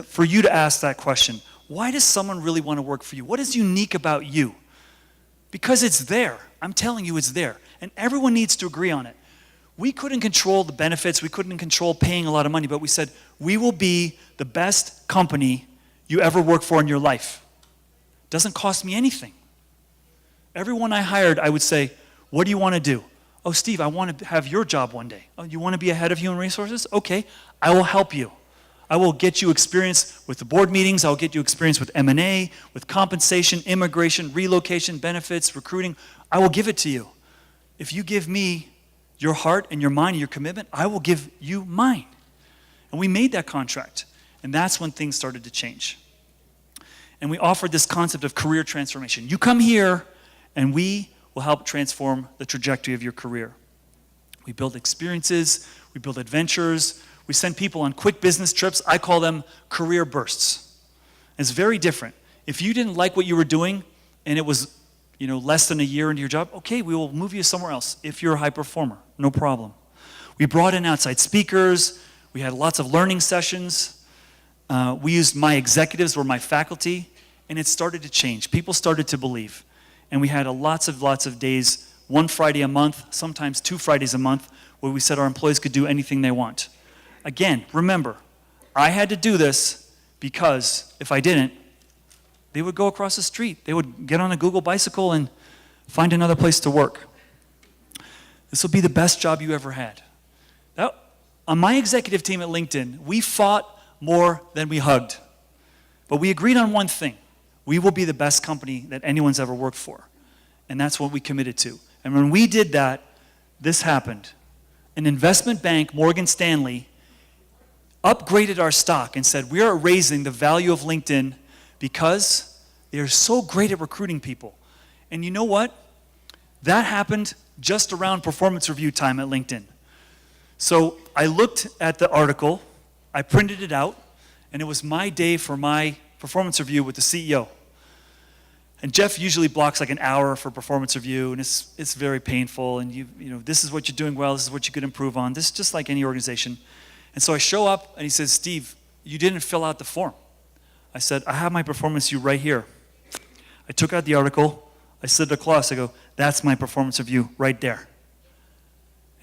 for you to ask that question. Why does someone really want to work for you? What is unique about you? Because it's there. I'm telling you it's there. And everyone needs to agree on it. We couldn't control the benefits. We couldn't control paying a lot of money. But we said, we will be the best company you ever worked for in your life. It doesn't cost me anything. Everyone I hired, I would say, what do you want to do? Oh, Steve, I want to have your job one day. Oh, you want to be a head of human resources? Okay, I will help you. I will get you experience with the board meetings. I'll get you experience with M&A, with compensation, immigration, relocation, benefits, recruiting. I will give it to you. If you give me your heart and your mind and your commitment, I will give you mine. And we made that contract. And that's when things started to change. And we offered this concept of career transformation. You come here and we will help transform the trajectory of your career. We build experiences, we build adventures, we send people on quick business trips. I call them career bursts. It's very different. If you didn't like what you were doing and it was, less than a year into your job, okay, we will move you somewhere else if you're a high performer, no problem. We brought in outside speakers, we had lots of learning sessions, we used my executives were my faculty, and it started to change. People started to believe. And we had lots of days, one Friday a month, sometimes 2 Fridays a month, where we said our employees could do anything they want. Again, remember, I had to do this because if I didn't, they would go across the street. They would get on a Google bicycle and find another place to work. This will be the best job you ever had. On my executive team at LinkedIn, we fought more than we hugged. But we agreed on one thing. We will be the best company that anyone's ever worked for. And that's what we committed to. And when we did that, this happened. An investment bank, Morgan Stanley, upgraded our stock and said, we are raising the value of LinkedIn because they're so great at recruiting people. And you know what? That happened just around performance review time at LinkedIn. So I looked at the article, I printed it out, and it was my day for my performance review with the CEO. And Jeff usually blocks like an hour for performance review, and it's very painful, and this is what you're doing well, this is what you could improve on. This is just like any organization. And so I show up, and he says, Steve, you didn't fill out the form. I said, I have my performance review right here. I took out the article, I slid it across, I go, that's my performance review right there.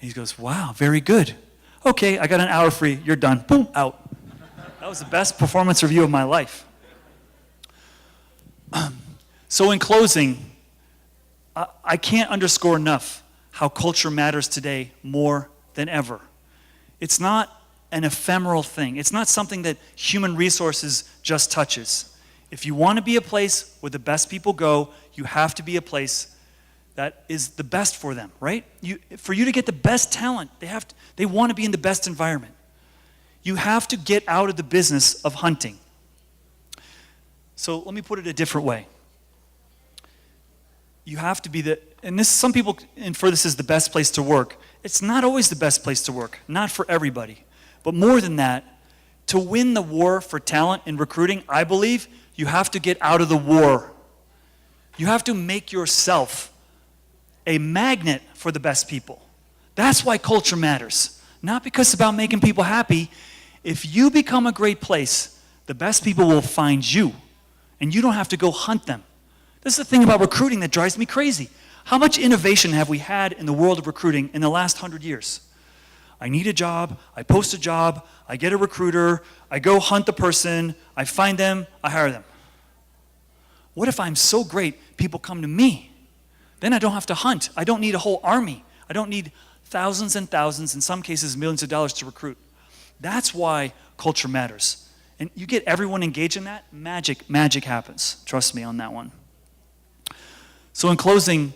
And he goes, wow, very good. Okay, I got an hour free, you're done. Boom, out. That was the best performance review of my life. So in closing, I can't underscore enough how culture matters today more than ever. It's not an ephemeral thing. It's not something that human resources just touches. If you want to be a place where the best people go, you have to be a place that is the best for them, right? For you to get the best talent, they want to be in the best environment. You have to get out of the business of hunting. So let me put it a different way. You have to be some people infer this as the best place to work. It's not always the best place to work, not for everybody. But more than that, to win the war for talent in recruiting, I believe you have to get out of the war. You have to make yourself a magnet for the best people. That's why culture matters. Not because it's about making people happy. If you become a great place, the best people will find you, and you don't have to go hunt them. This is the thing about recruiting that drives me crazy. How much innovation have we had in the world of recruiting in the last 100 years? I need a job, I post a job, I get a recruiter, I go hunt the person, I find them, I hire them. What if I'm so great, people come to me? Then I don't have to hunt. I don't need a whole army. I don't need thousands and thousands, in some cases millions of dollars to recruit. That's why culture matters. And you get everyone engaged in that, magic happens. Trust me on that one. So in closing,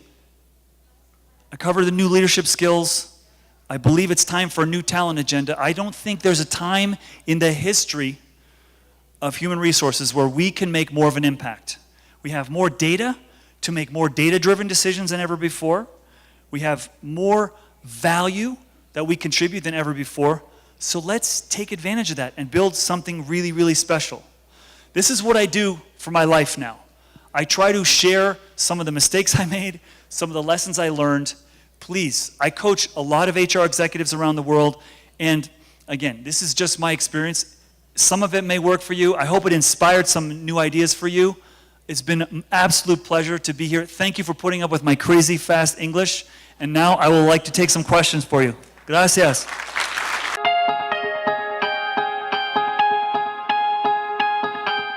I covered the new leadership skills. I believe it's time for a new talent agenda. I don't think there's a time in the history of human resources where we can make more of an impact. We have more data to make more data-driven decisions than ever before. We have more value that we contribute than ever before. So let's take advantage of that and build something really, really special. This is what I do for my life now. I try to share some of the mistakes I made, some of the lessons I learned. Please, I coach a lot of HR executives around the world, and again, this is just my experience. Some of it may work for you. I hope it inspired some new ideas for you. It's been an absolute pleasure to be here. Thank you for putting up with my crazy fast English, and now I would like to take some questions for you. Gracias.